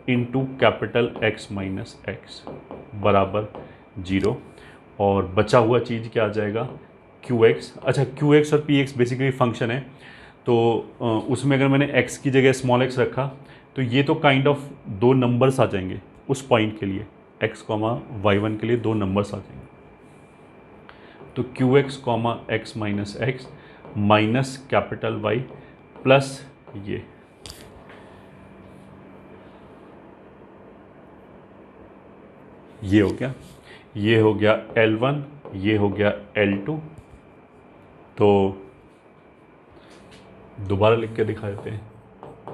into capital X minus x बराबर 0। और बचा हुआ चीज़ क्या आ जाएगा, qx। अच्छा qx और px बेसिकली फंक्शन है, तो उसमें अगर मैंने x की जगह स्मॉल x रखा तो ये तो काइंड ऑफ दो नंबर्स आ जाएंगे उस पॉइंट के लिए, x कॉमा y1 के लिए दो नंबर्स आ जाएंगे। तो qx comma x minus x minus capital Y plus ये हो गया, ये हो गया L1, ये हो गया L2। तो दोबारा लिख के दिखा देते हैं,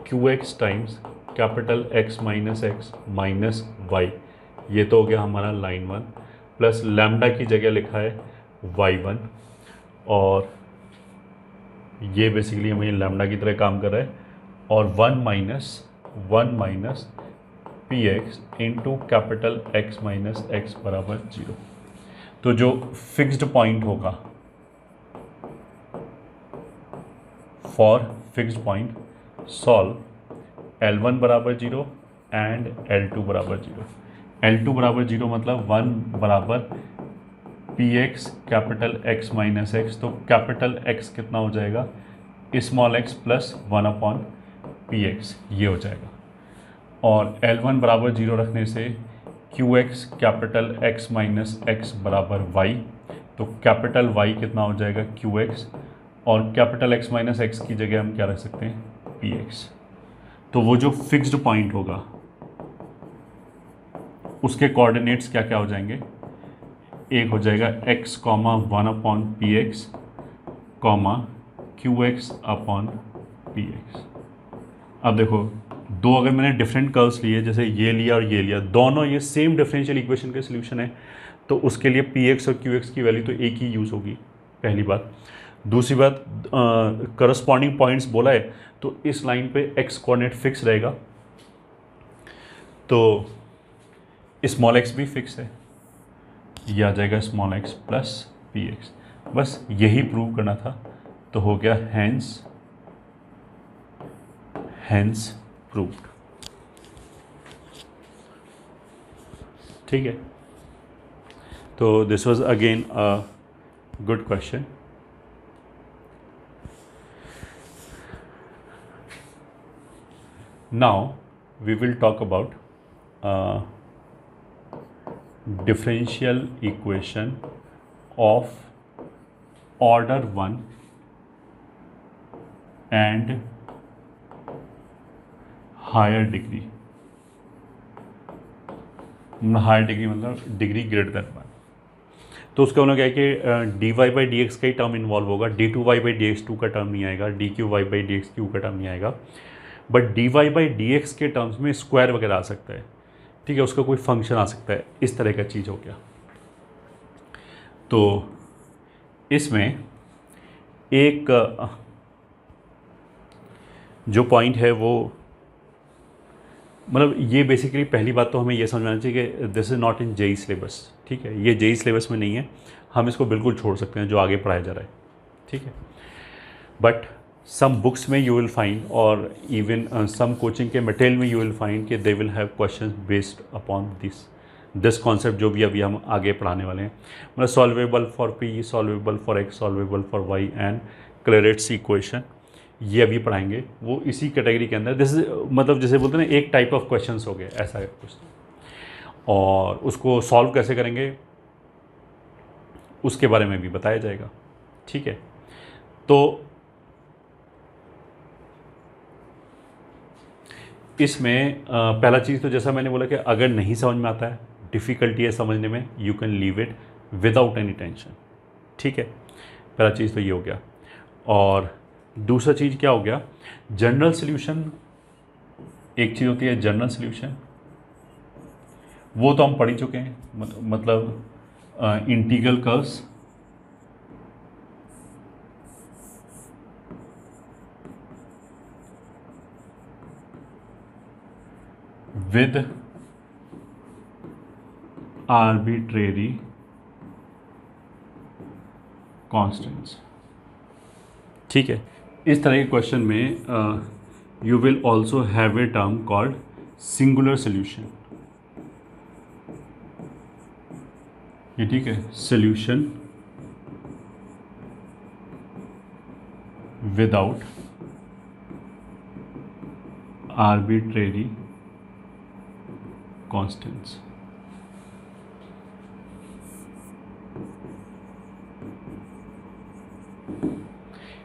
QX times capital X minus x minus y, ये तो हो गया हमारा लाइन 1, प्लस लैम्डा की जगह लिखा है Y1, और ये बेसिकली हमें लैम्डा की तरह काम कर रहा है, और 1 minus p x into capital X minus X बराबर 0। तो जो फिक्स्ड पॉइंट होगा for fixed point solve L1 बराबर 0 एंड L2 बराबर 0। L2 बराबर 0 मतलब 1 बराबर P x capital X minus x, तो कैपिटल X कितना हो जाएगा, small x plus 1 upon P x, ये हो जाएगा। और L1 बराबर 0 रखने से QX capital X minus X बराबर Y, तो कैपिटल Y कितना हो जाएगा QX, और कैपिटल X माइनस एक्स की जगह हम क्या रख सकते हैं PX। तो वो जो फिक्स्ड पॉइंट होगा उसके कोऑर्डिनेट्स क्या क्या हो जाएंगे, एक हो जाएगा x comma 1 upon P x comma QX upon P x. अब देखो दो अगर मैंने डिफरेंट कर्व्स लिए, जैसे ये लिया और ये लिया, दोनों ये सेम डिफरेंशियल इक्वेशन के सोल्यूशन है, तो उसके लिए PX और QX की वैल्यू तो एक ही यूज़ होगी, पहली बात। दूसरी बात, करस्पॉन्डिंग पॉइंट्स बोला है तो इस लाइन पे x कोऑर्डिनेट फिक्स रहेगा, तो स्मॉल x भी फिक्स है, ये आ जाएगा small x plus p x. बस यही प्रूव करना था, तो हो गया हैंस प्रूव्ड। ठीक है, तो this was again a good question. Now we will talk about differential equation of order 1 and higher degree। Higher degree मतलब डिग्री ग्रेटर देन 1। तो उसका उन्होंने क्या है कि d Y by D x का ही टर्म इन्वॉल्व होगा, d two y by D x two का टर्म नहीं आएगा, d q y by D x q का टर्म नहीं आएगा, but d Y by D x के टर्म्स में स्क्वायर वगैरह आ सकता है। ठीक है, उसका कोई फंक्शन आ सकता है, इस तरह का चीज़ हो गया। तो इसमें एक जो पॉइंट है वो, मतलब ये बेसिकली पहली बात तो हमें ये समझना चाहिए कि this is not in JEE syllabus. ठीक है, ये जेई सिलेबस में नहीं है, हम इसको बिल्कुल छोड़ सकते हैं जो आगे पढ़ाया जा रहा है। ठीक है, बट सम बुक्स में यू विल फाइंड, और इवन सम कोचिंग के मटेरियल में यू विल फाइंड कि they will have questions based upon this concept जो भी अभी हम आगे पढ़ाने वाले हैं, मतलब solvable for P, solvable for X, solvable for Y and Clairaut's equation, ये अभी पढ़ाएंगे। वो इसी कैटेगरी के अंदर, दिस मतलब जैसे बोलते हैं ना एक टाइप ऑफ क्वेश्चंस हो गए, ऐसा है कुछ। और उसको सॉल्व कैसे करेंगे उसके बारे में भी बताया जाएगा। ठीक है, तो इसमें पहला चीज़ तो जैसा मैंने बोला कि अगर नहीं समझ में आता है, डिफ़िकल्टी है समझने में, you can leave it without any tension. ठीक है, पहला चीज़ तो ये हो गया। और दूसरा चीज़ क्या हो गया, जनरल सॉल्यूशन। एक चीज़ होती है जनरल सॉल्यूशन, वो तो हम पढ़ ही चुके हैं, मतलब integral curves, with arbitrary constants. ठीक है, इस तरह के क्वेश्चन में you will also have a term called singular solution. ये ठीक है, सॉल्यूशन विदाउट आर्बिट्रेरी कॉन्स्टेंट्स।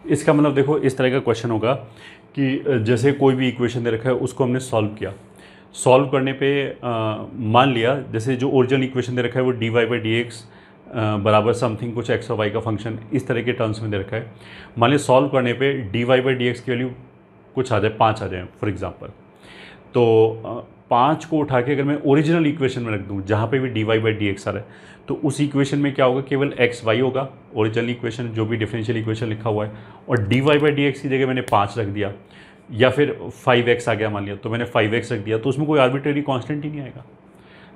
इसका मतलब देखो इस तरह का क्वेश्चन होगा कि जैसे कोई भी इक्वेशन दे रखा है उसको हमने सॉल्व किया, सॉल्व करने पे मान लिया जैसे जो ओरिजिनल इक्वेशन दे रखा है वो d Y by D x बराबर समथिंग कुछ एक्स और वाई का फंक्शन इस तरह के टर्म्स में दे रखा है। मान लिया सॉल्व करने पे d Y by D x की वैल्यू कुछ आ जाए 5 आ जाए फॉर एग्जांपल, तो 5 को उठा के अगर मैं ओरिजिनल इक्वेशन में रख दूं जहाँ पे भी D Y by D X आ रहा है तो उस इक्वेशन में क्या होगा, केवल एक्स वाई होगा ओरिजिनल इक्वेशन जो भी डिफरेंशियल इक्वेशन लिखा हुआ है, और D Y by D x की जगह मैंने 5 रख दिया, या फिर 5x आ गया मान लिया तो मैंने 5x रख दिया, तो उसमें कोई आर्बिट्रेरी कांस्टेंट ही नहीं आएगा।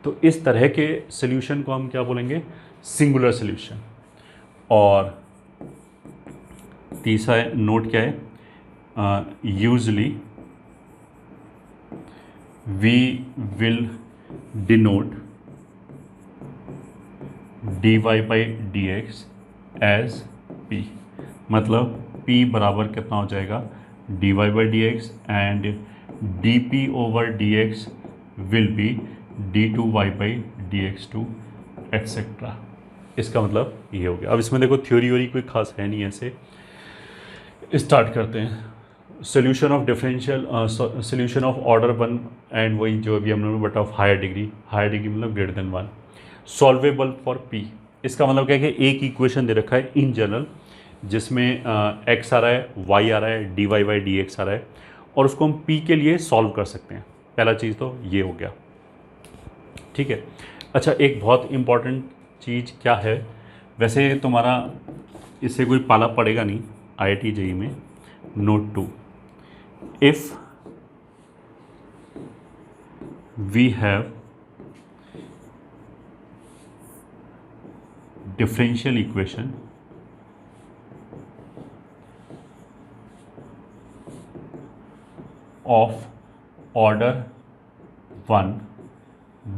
तो इस तरह के सॉल्यूशन को हम क्या बोलेंगे, सिंगुलर सॉल्यूशन। और तीसरा नोट क्या है, usually we will denote d Y by D x as p, मतलब p बराबर कितना हो जाएगा d Y by D x and d p over d x will be d two y by D x two etcetera. इसका मतलब ये हो गया। अब इसमें देखो थ्योरी वोरी कोई खास है नहीं, ऐसे स्टार्ट करते हैं। Solution of differential solution of order 1 and वही जो अभी हमने बट ऑफ हायर डिग्री मतलब greater than 1, solvable for p। इसका मतलब क्या है कि एक इक्वेशन दे रखा है इन जनरल जिसमें x आ रहा है, y आ रहा है, D Y by D X आ रहा है, और उसको हम p के लिए सॉल्व कर सकते हैं। पहला चीज़ तो ये हो गया, ठीक है। अच्छा, एक बहुत इम्पॉर्टेंट चीज़ क्या है, वैसे तुम्हारा इससे कोई पाला पड़ेगा नहीं IIT JEE में, note 2, if we have differential equation of order 1,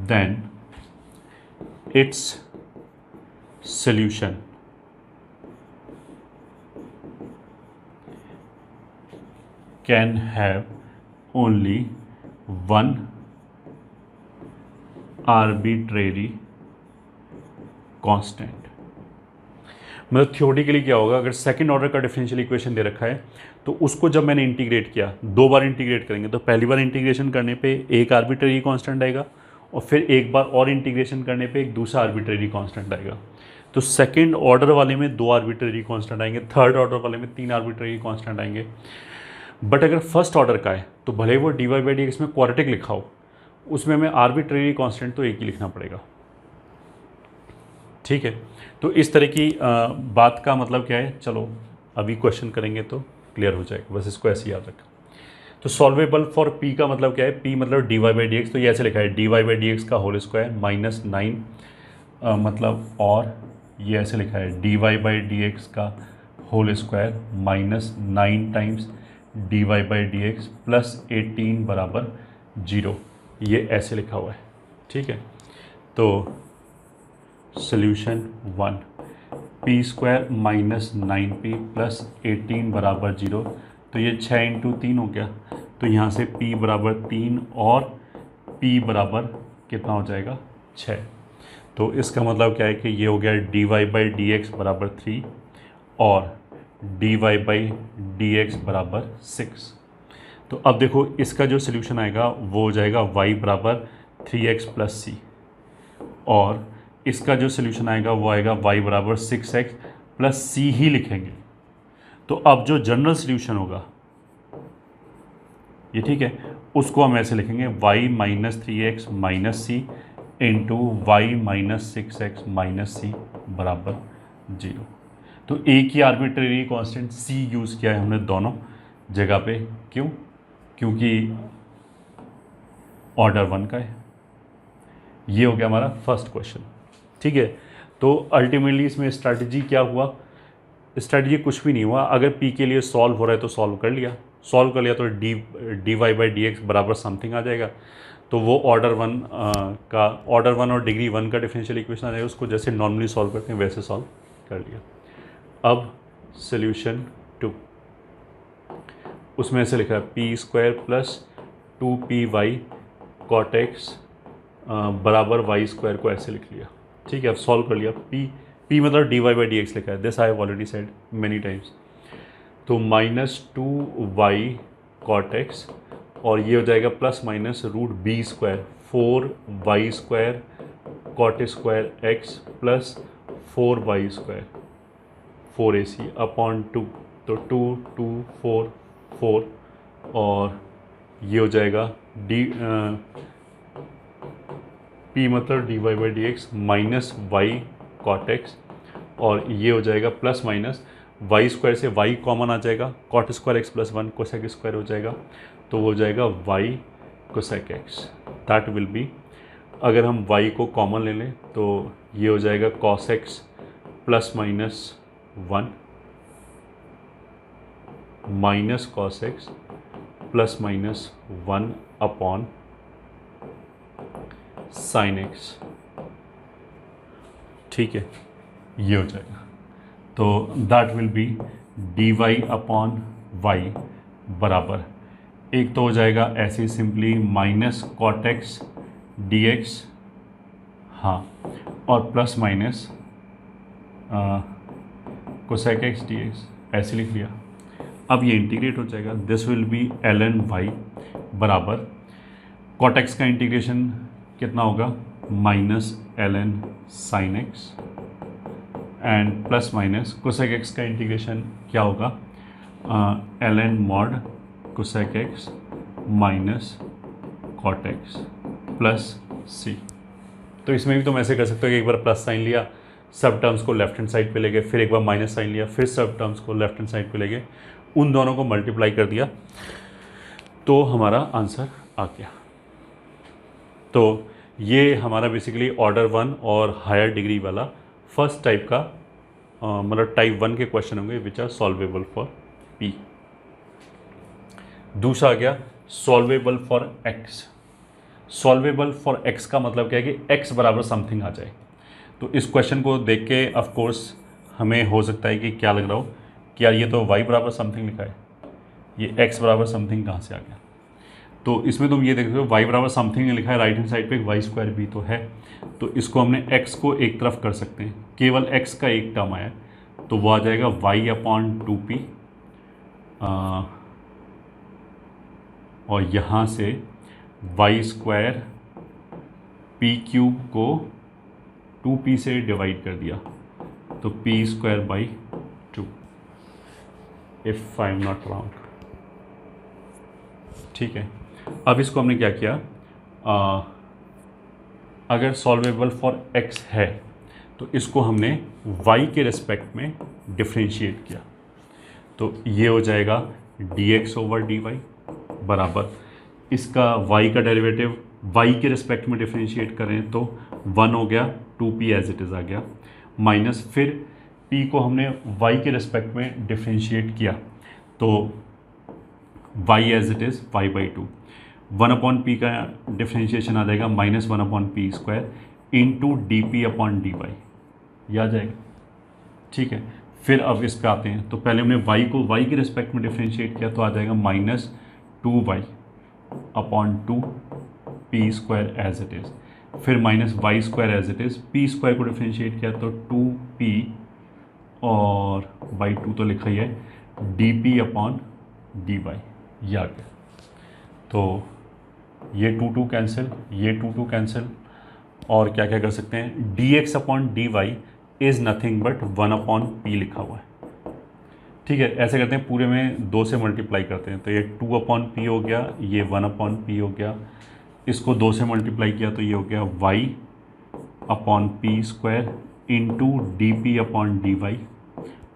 then its solution can have only one arbitrary constant. मतलब थ्योरेटिकली क्या होगा, अगर सेकंड ऑर्डर का डिफरेंशियल इक्वेशन दे रखा है तो उसको जब मैंने इंटीग्रेट किया, 2 बार इंटीग्रेट करेंगे तो पहली बार इंटीग्रेशन करने पे एक आर्बिट्रेरी कांस्टेंट आएगा और फिर एक बार और इंटीग्रेशन करने पे एक दूसरा आर्बिट्रेरी कांस्टेंट आएगा। तो सेकंड ऑर्डर वाले में 2 आर्बिट्रेरी कांस्टेंट आएंगे, थर्ड ऑर्डर वाले में 3 आर्बिट्रेरी कांस्टेंट आएंगे। बट अगर फर्स्ट ऑर्डर का है तो भले वो d Y by D x में क्वाड्रेटिक लिखा हो, उसमें हमें आर्बिट्रेरी कांस्टेंट तो एक ही लिखना पड़ेगा, ठीक है। तो इस तरह की बात का मतलब क्या है, चलो अभी क्वेश्चन करेंगे तो क्लियर हो जाएगा, बस इसको ऐसे याद रखा। तो सॉल्वेबल फॉर p का मतलब क्या है, p मतलब D Y by D x, तो ये ऐसे लिखा है D Y by D x का होल स्क्वायर माइनस 9 मतलब, और ये ऐसे लिखा है D Y by D x का whole square minus 9 times D Y by D x plus 18 बराबर 0, ये ऐसे लिखा हुआ है, ठीक है। तो solution 1, P square minus 9p plus 18 बराबर 0, तो ये 6 इंटू 3 हो गया, तो यहाँ से p बराबर 3 और p बराबर कितना हो जाएगा 6। तो इसका मतलब क्या है कि ये हो गया d Y by D x बराबर 3 और D Y by D x बराबर 6। तो अब देखो इसका जो सोल्यूशन आएगा वो हो जाएगा y बराबर 3x प्लस सी, और इसका जो सोल्यूशन आएगा वो आएगा y बराबर 6x प्लस सी ही लिखेंगे। तो अब जो जनरल सोल्यूशन होगा ये, ठीक है, उसको हम ऐसे लिखेंगे y minus 3x minus C into Y minus 6x minus C बराबर 0। तो एक ही आर्बिट्रेरी कांस्टेंट c यूज़ किया है हमने दोनों जगह पे, क्यों? क्योंकि ऑर्डर 1 का है। ये हो गया हमारा फर्स्ट क्वेश्चन, ठीक है। तो अल्टीमेटली इसमें स्ट्रैटेजी क्या हुआ, स्ट्रैटेजी कुछ भी नहीं हुआ। अगर p के लिए सॉल्व हो रहा है तो सॉल्व कर लिया तो d Y by D x बराबर समथिंग आ जाएगा, तो वो ऑर्डर 1 और डिग्री 1 का डिफरेंशियल इक्वेशन आ जाएगा, उसको जैसे नॉर्मली सॉल्व करते हैं वैसे सॉल्व कर लिया। अब सोल्यूशन 2, उसमें ऐसे लिखा है P square plus 2py cot x बराबर वाई स्क्वायर को ऐसे लिख लिया। ठीक है, अब सॉल्व कर लिया। p मतलब dy/dx लिखा है, this I have already said many times. तो -2y cot x और ये हो जाएगा plus minus √b², 4y² cot square x plus 4y² 4ac upon 2, तो 2 2 4 4 और ये हो जाएगा p मतलब dy/dx minus Y cot x और ये हो जाएगा प्लस माइनस वाई स्क्वायर से y कॉमन आ जाएगा, cot square x plus 1 cosec square हो जाएगा, तो वो हो जाएगा y cosec x। That will B, अगर हम y को कॉमन ले लें तो ये हो जाएगा cos x plus minus 1 minus cos x plus minus 1 upon sine x। ठीक है, ये हो जाएगा। तो that will be dy upon y बराबर, एक तो हो जाएगा ऐसे simply minus cot x dx, हाँ, और plus minus cosec x dx ऐसे लिख लिया। अब ये इंटीग्रेट हो जाएगा, this will be ln y बराबर cot x का इंटीग्रेशन कितना होगा, minus ln sine x and plus minus cosec x का इंटीग्रेशन क्या होगा, ln mod cosec x minus cot x plus c। तो इसमें भी तुम ऐसे कर सकते हो कि एक बार प्लस साइन लिया, सब टर्म्स को लेफ्ट हैंड साइड पे ले गए, फिर एक बार माइनस साइन लिया, फिर सब टर्म्स को लेफ्ट हैंड साइड पे ले गए, उन दोनों को मल्टीप्लाई कर दिया, तो हमारा आंसर आ गया। तो ये हमारा बेसिकली ऑर्डर 1 और हायर डिग्री वाला फर्स्ट टाइप का मतलब टाइप 1 के क्वेश्चन होंगे which are solvable for p। दूसरा आ गया solvable for x। Solvable for x का मतलब क्या है कि x बराबर समथिंग आ जाए। तो इस क्वेश्चन को देख के ऑफ कोर्स हमें हो सकता है कि क्या लग रहा हो कि यार ये तो y बराबर समथिंग लिखा है, ये x बराबर समथिंग कहाँ से आ गया। तो इसमें तुम ये देख रहे हो y बराबर समथिंग लिखा है, राइट हैंड साइड पे वाई स्क्वायर भी तो है, तो इसको हमने x को एक तरफ कर सकते हैं, केवल x का एक टर्म आया तो वो आ जाएगा y अपॉन 2p और यहाँ से वाई स्क्वायर p क्यूब को 2p से डिवाइड कर दिया तो p square by 2 if I am not wrong. ठीक है, अब इसको हमने क्या किया, अगर सॉल्वेबल फॉर x है तो इसको हमने y के रिस्पेक्ट में डिफ्रेंशिएट किया, तो ये हो जाएगा dx ओवर dy बराबर इसका y का डेरिवेटिव y के रिस्पेक्ट में डिफ्रेंशिएट करें तो 1 हो गया, 2p एज इट इज़ आ गया, माइनस फिर p को हमने y के रिस्पेक्ट में डिफ्रेंशिएट किया तो y as it is y/2, 1 upon p का डिफ्रेंशिएशन आ जाएगा minus 1 upon p square into d P upon d y, ये आ जाएगा। ठीक है, फिर अब इस पे आते हैं, तो पहले हमने y को y के रिस्पेक्ट में डिफ्रेंशिएट किया तो आ जाएगा minus 2y upon 2 P square as it is, फिर minus Y square as it is, P square को डिफ्रेंशिएट किया तो 2p और बाई 2 तो लिखा ही है d P upon d y, ये आ गया। तो ये 2 कैंसिल, ये 2 कैंसिल, और क्या क्या कर सकते हैं, d x upon d y is nothing but 1 upon p लिखा हुआ है। ठीक है, ऐसे करते हैं, पूरे में 2 से मल्टीप्लाई करते हैं तो ये 2 अपॉन पी हो गया, ये 1 अपॉन पी हो गया, इसको 2 से मल्टीप्लाई किया तो ये हो गया y upon p square into d P upon d y,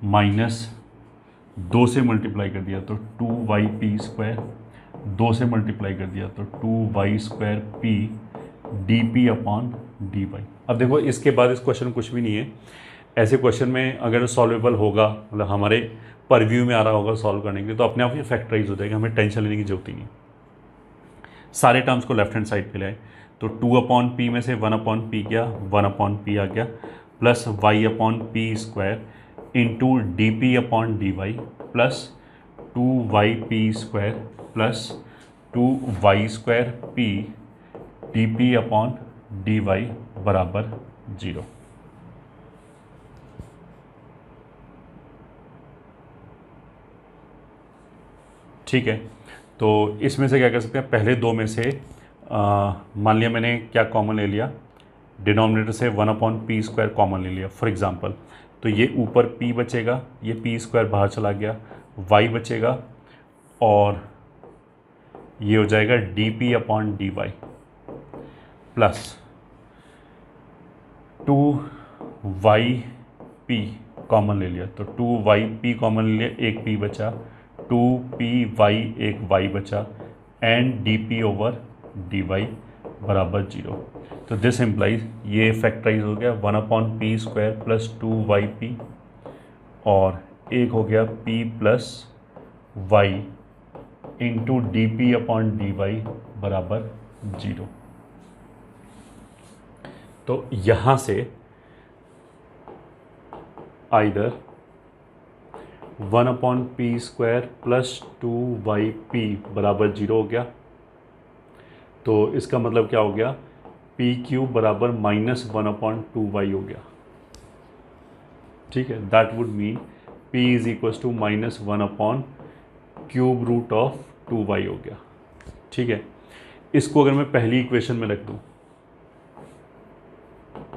minus 2 से मल्टीप्लाई कर दिया तो 2y स्क्वायर, 2 से मल्टीप्लाई कर दिया तो 2y square p d P upon d y. अब देखो इसके बाद इस क्वेश्चन कुछ भी नहीं है, ऐसे क्वेश्चन में अगर सॉल्वेबल होगा, मतलब हमारे परव्यू में आ रहा होगा सॉल्व करने के लिए, तो अपने आप ये फैक्टराइज हो जाएगा, हमें टेंशन लेने की जरूरत ही नहीं। सारे टर्म्स को लेफ्ट हैंड साइड पे लाए तो 2 अपॉन पी में से 1 अपॉन पी गया, 1 अपॉन पी आ गया, plus y upon p square into d P upon d y plus 2y p square plus 2y² p dp upon dy बराबर 0। ठीक है, तो इसमें से क्या कर सकते हैं, पहले दो में से मान लिया मैंने क्या कॉमन ले लिया, डिनोमिनेटर से 1/p² कॉमन ले लिया फॉर एग्जांपल, तो ये ऊपर p बचेगा, ये p² बाहर चला गया, y बचेगा और ये हो जाएगा dp upon dy plus 2yp common ले लिया, तो 2yp कॉमन ले लिया, एक p बचा, 2py एक y बचा एंड dp ओवर dy बराबर 0। तो दिस इम्प्लाइज ये फैक्टराइज हो गया 1/p² प्लस 2yp और एक हो गया p plus y into dp upon dy बराबर 0। तो यहाँ से आइदर 1/p² प्लस 2yp बराबर 0 हो गया, तो इसका मतलब क्या हो गया, p³ बराबर -1/2y हो गया। ठीक है, that would mean p is equals to -1/√2y हो गया। ठीक है, इसको अगर मैं पहली इक्वेशन में रख दूँ,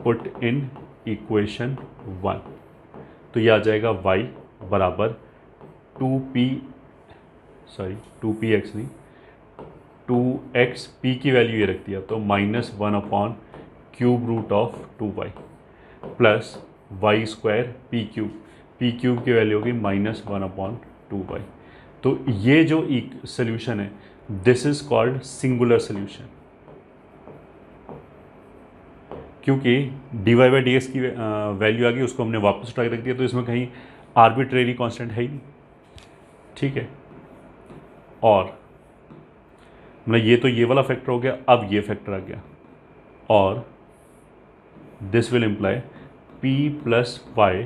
पुट इन इक्वेशन 1, तो ये आ जाएगा y बराबर 2px नहीं, 2x p की वैल्यू ये रख दिया, तो -1/√2y प्लस y² p³ की वैल्यू होगी -1/2y। तो ये जो सोल्यूशन है, this is called singular solution, क्योंकि dy/dx की वैल्यू आ गई, उसको हमने वापस उठा के रख दिया, तो इसमें कहीं आर्बिट्रेरी कांस्टेंट है ही नहीं। ठीक है, और मतलब ये तो ये वाला फैक्टर हो गया, अब ये फैक्टर आ गया, और this will imply p plus y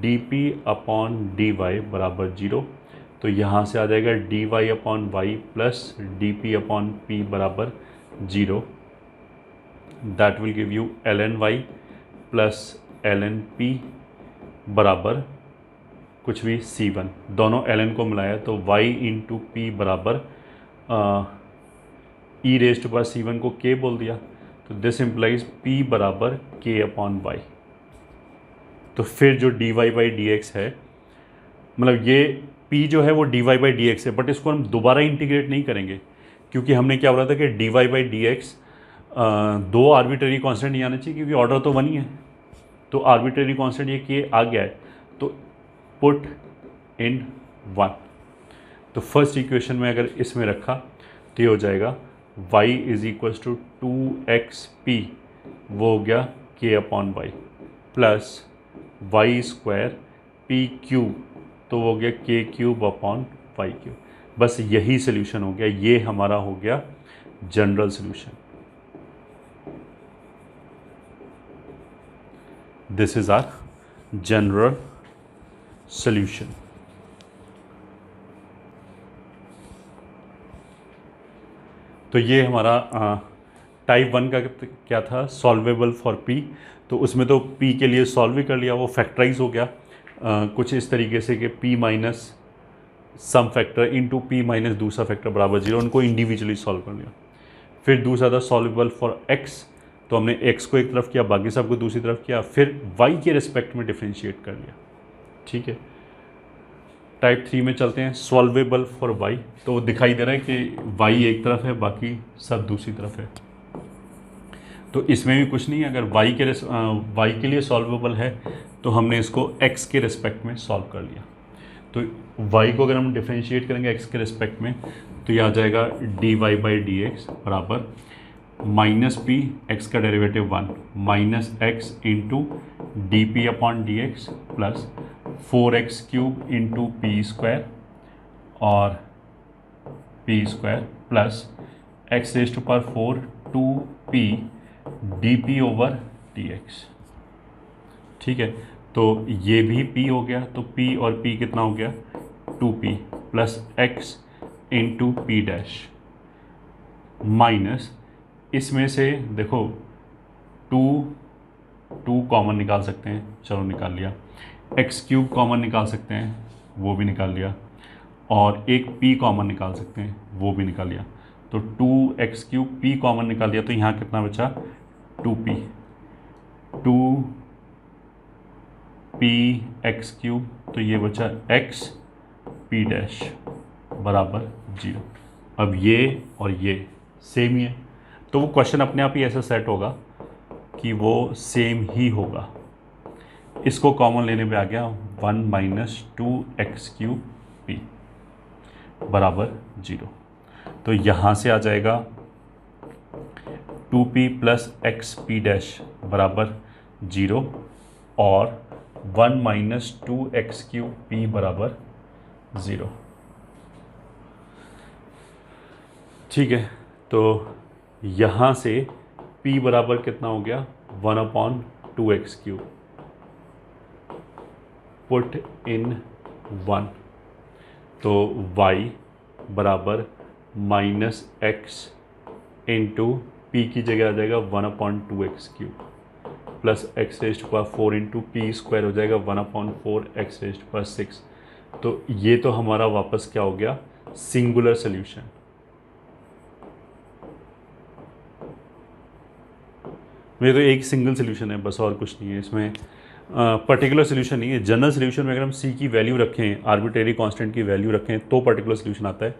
dp upon dy बराबर 0। तो यहाँ से आ जाएगा dy upon y plus dp upon p बराबर 0। That will give you ln y plus ln p बराबर कुछ भी c1, दोनों ln को मिलाया तो y इंटू p बराबर e⁻c1 को k बोल दिया, तो दिस इम्प्लाइज p बराबर k अपॉन y। तो फिर जो dy/dx है, मतलब ये p जो है वो dy/dx है, बट इसको हम दोबारा इंटीग्रेट नहीं करेंगे, क्योंकि हमने क्या बोला था कि dy/dx दो आर्बिट्रेरी कांस्टेंट नहीं आना चाहिए, क्योंकि ऑर्डर तो 1 ही है, तो आर्बिट्रेरी कांस्टेंट ये k आ गया है, तो पुट इन 1। तो फर्स्ट इक्वेशन में अगर इसमें रखा तो ये हो जाएगा y is equals to 2xp, वो हो गया k upon y plus y² p³, तो वो हो गया k³ अपॉन y³। बस यही सोल्यूशन हो गया, ये हमारा हो गया general solution. This is our general solution. तो ये हमारा टाइप 1 का क्या था, सॉल्वेबल फॉर p। तो उसमें तो p के लिए सॉल्व भी कर लिया, वो फैक्टराइज हो गया कुछ इस तरीके से कि p minus some factor into p minus दूसरा फैक्टर बराबर 0, उनको इंडिविजुअली सॉल्व कर लिया। फिर दूसरा था सॉल्वेबल फॉर x, तो हमने x को एक तरफ किया, बाकी सब को दूसरी तरफ किया, फिर y के रिस्पेक्ट में डिफ्रेंशिएट कर लिया। ठीक है, टाइप 3 में चलते हैं, सॉल्वेबल फॉर y। तो दिखाई दे रहा है कि y एक तरफ है, बाकी सब दूसरी तरफ है, तो इसमें भी कुछ नहीं है। अगर y के लिए सॉल्वेबल है तो हमने इसको x के रिस्पेक्ट में सॉल्व कर लिया। तो y को अगर हम डिफ्रेंशिएट करेंगे x के रिस्पेक्ट में, तो यह आ जाएगा dy/dx बराबर -p, x का derivative 1 minus x into D upon D x plus 4x³ into p² और p² plus x⁴ 2p dp over dx। ठीक है, तो ये भी p हो गया, तो p और p कितना हो गया 2p plus x into p dash minus इसमें से देखो 2 कॉमन निकाल सकते हैं, चलो निकाल लिया। एक्स क्यूब कॉमन निकाल सकते हैं, वो भी निकाल लिया। और एक p कॉमन निकाल सकते हैं, वो भी निकाल लिया। तो 2x क्यूब p कॉमन निकाल लिया, तो यहाँ कितना बचा 2p x क्यूब, तो ये बचा x p डैश बराबर 0। अब ये और ये सेम ही है, तो वो क्वेश्चन अपने आप ही ऐसा सेट होगा कि वो सेम ही होगा। इसको कॉमन लेने पे आ गया 1 माइनस 2x क्यूब p बराबर 0। तो यहाँ से आ जाएगा 2p plus x P dash बराबर 0 और 1 माइनस 2x क्यूब p बराबर 0। ठीक है, तो यहाँ से p बराबर कितना हो गया 1/2x क्यूब, पुट इन 1, तो y बराबर माइनस एक्स इंटू पी की जगह आ जाएगा 1/2x cube plus x raised पर 4 इंटू पी स्क्वायर हो जाएगा 1/4 एक्स रेस्ट पर 6। तो ये तो हमारा वापस क्या हो गया सिंगुलर सोल्यूशन। ये तो एक सिंगल सोल्यूशन है बस, और कुछ नहीं है इसमें, पर्टिकुलर सोल्यूशन नहीं है। जनरल सोल्यूशन में अगर हम सी की वैल्यू रखें, आर्बिट्रेरी कांस्टेंट की वैल्यू रखें तो पर्टिकुलर सोल्यूशन आता है।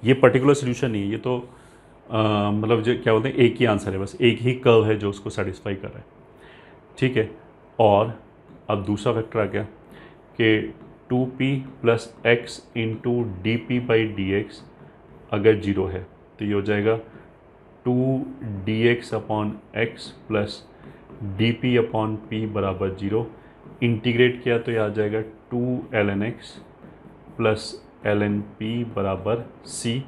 ये पर्टिकुलर सोल्यूशन नहीं है, ये तो मतलब जो क्या बोलते हैं एक ही आंसर है, बस एक ही कर्व है जो उसको सेटिस्फाई कर रहा है। ठीक है, और अब दूसरा फैक्टर आ गया कि 2p plus x into d P by D x अगर 0 है तो ये हो जाएगा 2dx upon x plus D P upon P बराबर 0। इंटीग्रेट किया तो ये आ जाएगा 2ln x plus ln p बराबर c।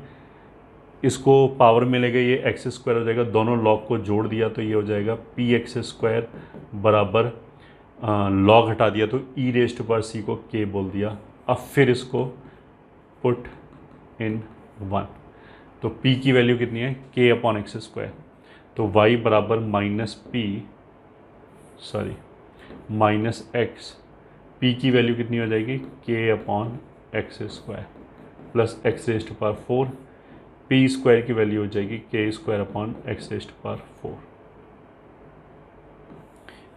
इसको पावर में ले गए, ये एक्स स्क्वायर हो जाएगा, दोनों लॉग को जोड़ दिया तो ये हो जाएगा पी एक्स स्क्वायर बराबर लॉग हटा दिया तो ई रेस्ट पर सी को k बोल दिया। अब फिर इसको पुट इन 1, तो p की वैल्यू कितनी है k अपॉन एक्स स्क्वायर, तो y बराबर माइनस एक्स, p की वैल्यू कितनी हो जाएगी k upon x square plus x raised पर 4, p स्क्वायर की वैल्यू हो जाएगी k square upon x raised पर 4।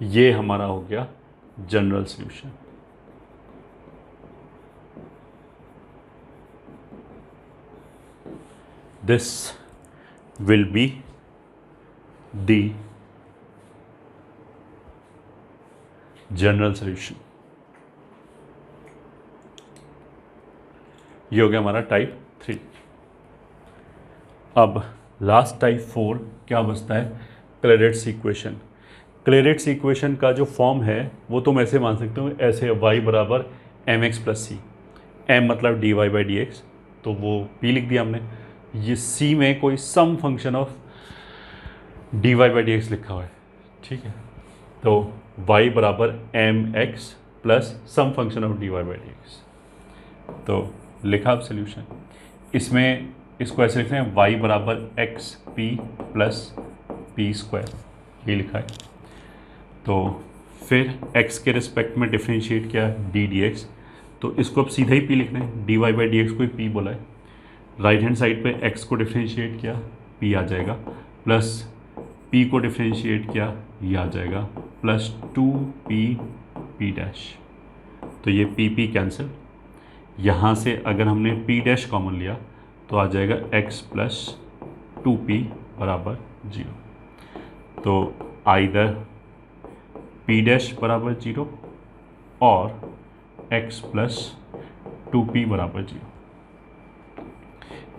ये हमारा हो गया general solution. This will be the general solution। ये हो गया हमारा टाइप 3। अब लास्ट टाइप 4 क्या बचता है क्लेरेट्स इक्वेशन। क्लेरेट्स इक्वेशन का जो फॉर्म है वो तुम ऐसे मान सकते हो, ऐसे y बराबर M x plus c, m मतलब D Y by D x, तो वो p लिख दिया हमने। ये c में कोई some function of D Y by D x लिखा हुआ है। ठीक है, तो y बराबर M x plus some function of D Y by D x, तो लिखा अब सोल्यूशन। इसमें इसको ऐसे लिखते हैं y बराबर x P plus P square, ये लिखा है। तो फिर x के रिस्पेक्ट में डिफ्रेंशिएट किया डी डी एक्स, तो इसको अब सीधा ही p लिखना है, D Y by D x को ही p बोला है। राइट हैंड साइड पे x को डिफ्रेंशिएट किया p आ जाएगा, प्लस p को डिफ्रेंशिएट किया ये आ जाएगा, प्लस 2p p डैश, तो ये p कैंसिल। यहाँ से अगर हमने p डैश कॉमन लिया तो आ जाएगा x प्लस 2p बराबर 0। तो आइदर p डैश बराबर 0 और x प्लस 2p बराबर 0।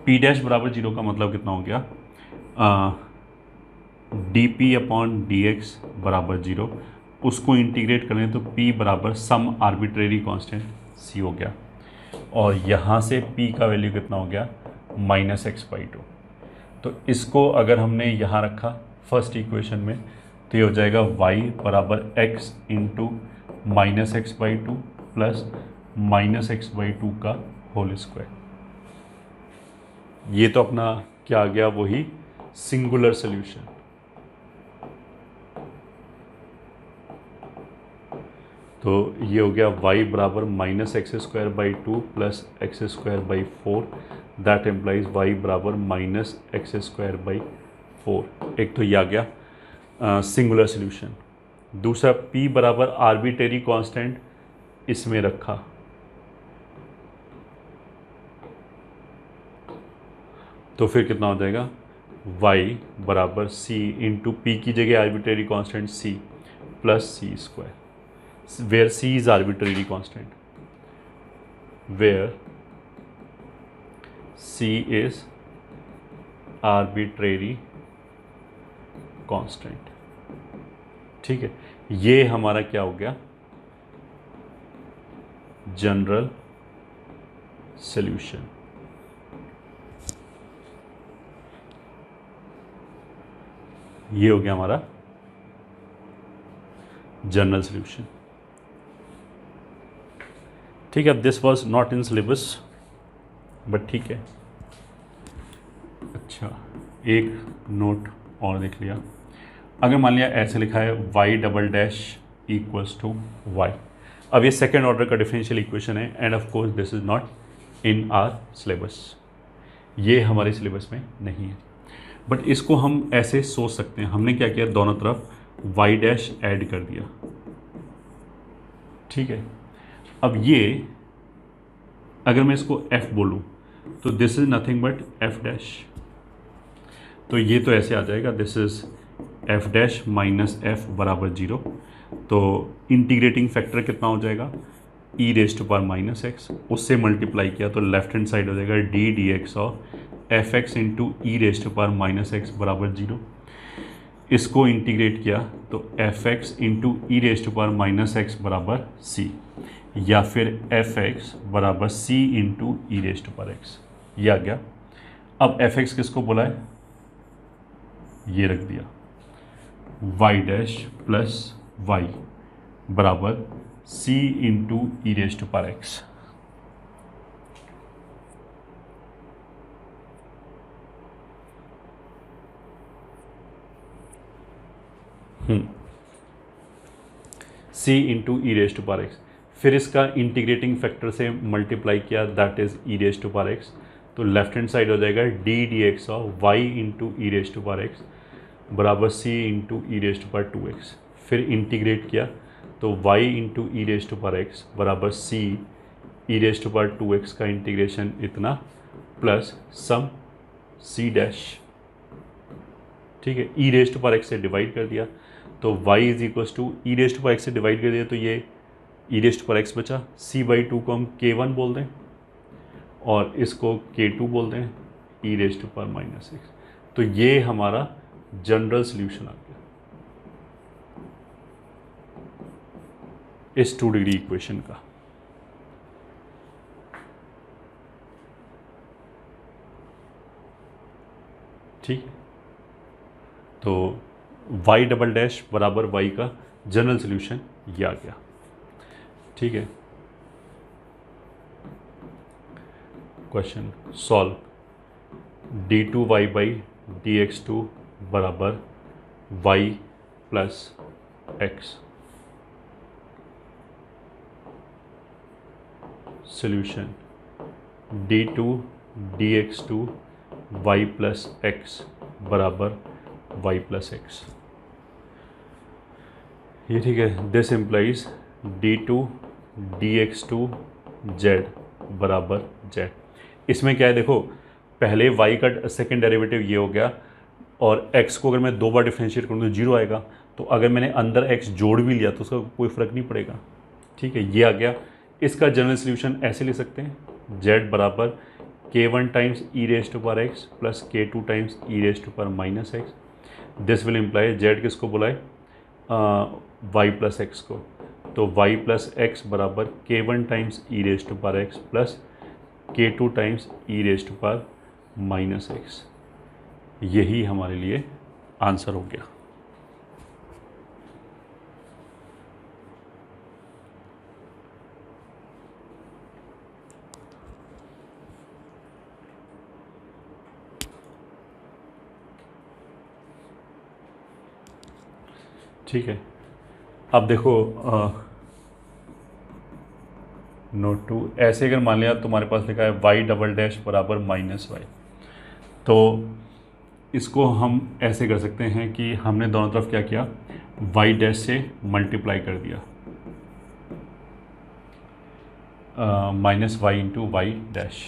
p डैश बराबर 0 का मतलब कितना हो गया D P upon D x बराबर 0, उसको इंटीग्रेट करें तो p बराबर सम आर्बिट्रेरी कांस्टेंट c हो गया, और यहाँ से p का वैल्यू कितना हो गया -x/2। तो इसको अगर हमने यहाँ रखा फर्स्ट इक्वेशन में तो ये हो जाएगा y बराबर x into -x/2 plus -x/2 का होल स्क्वायर। ये तो अपना क्या आ गया वही सिंगुलर सोल्यूशन। तो ये हो गया y बराबर minus x square by 2 plus x square by 4, that employees y बराबर माइनस एक्स स्क्वायर बाई 4। एक तो ये आ गया सिंगुलर सोल्यूशन। दूसरा p बराबर आर्बिट्रेरी कांस्टेंट इसमें रखा, तो फिर कितना हो जाएगा y बराबर c इंटू पी की जगह arbitrary constant c plus c square, where c is arbitrary constant, where c is arbitrary constant। ठीक है, ये हमारा क्या हो गया जनरल सॉल्यूशन। ये हो गया हमारा जनरल सॉल्यूशन। ठीक है, अब this was not in syllabus but ठीक है। अच्छा, एक नोट और देख लिया। अगर मान लिया ऐसे लिखा है y double dash equals to y, अब ये सेकेंड ऑर्डर का डिफरेंशियल इक्वेशन है and of course this is not in our syllabus, ये हमारे सिलेबस में नहीं है, बट इसको हम ऐसे सोच सकते हैं। हमने क्या किया, दोनों तरफ y डैश ऐड कर दिया। ठीक है, अब ये अगर मैं इसको f बोलूं तो this is nothing but f dash, तो ये तो ऐसे आ जाएगा, this is f dash minus f बराबर 0। तो इंटीग्रेटिंग फैक्टर कितना हो जाएगा, e raise to power minus X, उससे मल्टीप्लाई किया तो लेफ्ट हैंड साइड हो जाएगा D D x of F X into E raise to power minus X बराबर 0। इसको इंटीग्रेट किया तो F X into E raise to power minus X बराबर सी, या फिर एफ एक्स बराबर C into E raise to power X, ये आ गया। अब एफ एक्स किसको बोला है, ये रख दिया वाई डैश प्लस वाई बराबर C into E raise to power X. C into E raise to power X, फिर इसका इंटीग्रेटिंग फैक्टर से मल्टीप्लाई किया, that is E raise to power X, तो लेफ्ट हैंड साइड हो जाएगा D D x of Y into E raise to power X बराबर C into E raise to power 2x। फिर integrate किया तो y into E raise to power X बराबर सी ई raise to power 2x का integration इतना plus सम c dash. ठीक है, e raise to power x से डिवाइड कर दिया तो y is equals to e raise to power x से डिवाइड कर दिया तो ये e raise to power x बचा, c/2 को हम k1 बोल दें और इसको k2 बोल दें e raise to power minus x. तो ये हमारा जनरल सॉल्यूशन आ गया इस 2 डिग्री इक्वेशन का। ठीक है, तो y डबल डैश बराबर y का जनरल सॉल्यूशन ये आ गया। ठीक है, question solve d2y by dx2 बराबर y plus x. Solution d2 dx2 y plus x बराबर y प्लस एक्स। ये ठीक है, this implies d2 dx2 z बराबर z। इसमें क्या है देखो, पहले y का सेकेंड डेरिवेटिव ये हो गया और x को अगर मैं 2 बार डिफ्रेंशिएट करूँ तो 0 आएगा, तो अगर मैंने अंदर x जोड़ भी लिया तो उसका कोई फ़र्क नहीं पड़ेगा। ठीक है, ये आ गया। इसका जनरल सॉल्यूशन ऐसे ले सकते हैं z बराबर k1 times e raise to power x plus k2 times e raise to power minus x. This will imply z किसको बुलाए, y प्लस एक्स को, तो y प्लस एक्स बराबर k1 times e raise to power x plus k2 times e raise to power minus x. यही हमारे लिए answer हो गया। ठीक है, अब देखो नोट टू, ऐसे अगर मान लिया तुम्हारे पास लिखा है वाई डबल डैश बराबर माइनस वाई, तो इसको हम ऐसे कर सकते हैं कि हमने दोनों तरफ क्या किया, वाई डैश से मल्टीप्लाई कर दिया, minus y into y dash,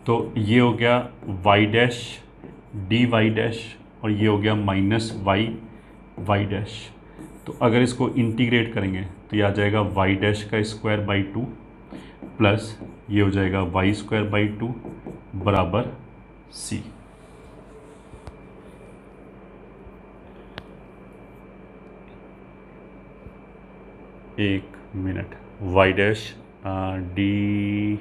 तो ये हो गया y dash d y dash, और ये हो गया माइनस वाई वाई डैश। तो अगर इसको इंटीग्रेट करेंगे तो ये आ जाएगा वाई डैश का स्क्वायर बाई टू प्लस ये हो जाएगा वाई स्क्वायर बाई टू बराबर सी। एक मिनट, वाई डैश डी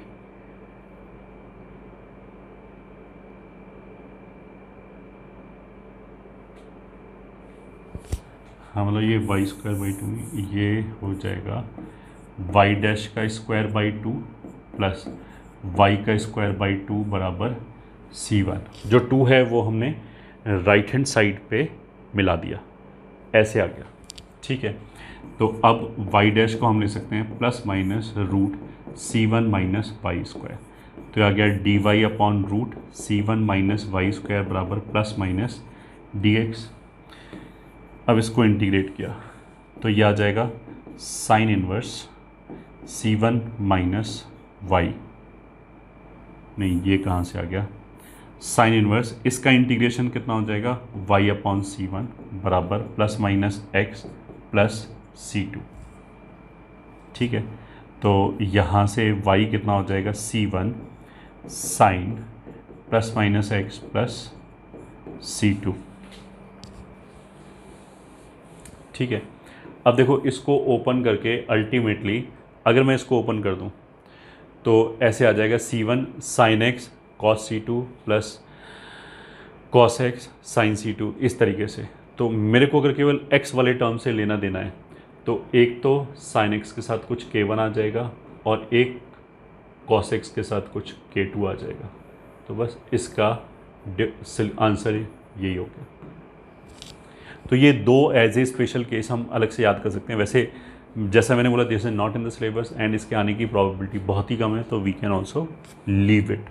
हाँ मतलब ये वाई स्क्वायर बाई टू, ये हो जाएगा वाई डैश का square by two plus y का स्क्वायर बाई टू बराबर सी वन। जो टू है वो हमने राइट हैंड साइड पे मिला दिया, ऐसे आ गया। ठीक है, तो अब वाई डैश को हम लिख सकते हैं प्लस माइनस रूट सी वन माइनस वाई स्क्वायर, तो ये आ गया डी वाई अपॉन रूट सी वन माइनस वाई स्क्वायर बराबर प्लस माइनस डी एक्स। अब इसको इंटीग्रेट किया तो ये आ जाएगा sine inverse C one minus Y, नहीं ये कहाँ से आ गया, साइन इनवर्स, इसका इंटीग्रेशन कितना हो जाएगा, वाई अपॉन सी वन बराबर plus minus x plus c two. ठीक है, तो यहाँ से y कितना हो जाएगा, c one sine plus minus x plus c two. ठीक है, अब देखो इसको ओपन करके अल्टीमेटली अगर मैं इसको ओपन कर दूं तो ऐसे आ जाएगा c one sine x cos c two plus cos x sine c two, इस तरीके से। तो मेरे को अगर केवल x वाले टर्म से लेना देना है तो एक तो साइन एक्स के साथ कुछ k1 आ जाएगा और एक कॉस एक्स के साथ कुछ k2 आ जाएगा, तो बस इसका आंसर यही हो गया। तो ये दो एज ए स्पेशल केस हम अलग से याद कर सकते हैं। वैसे जैसा मैंने बोला this is not in the syllabus and इसके आने की प्रोबेबिलिटी बहुत ही कम है, तो we can also leave it.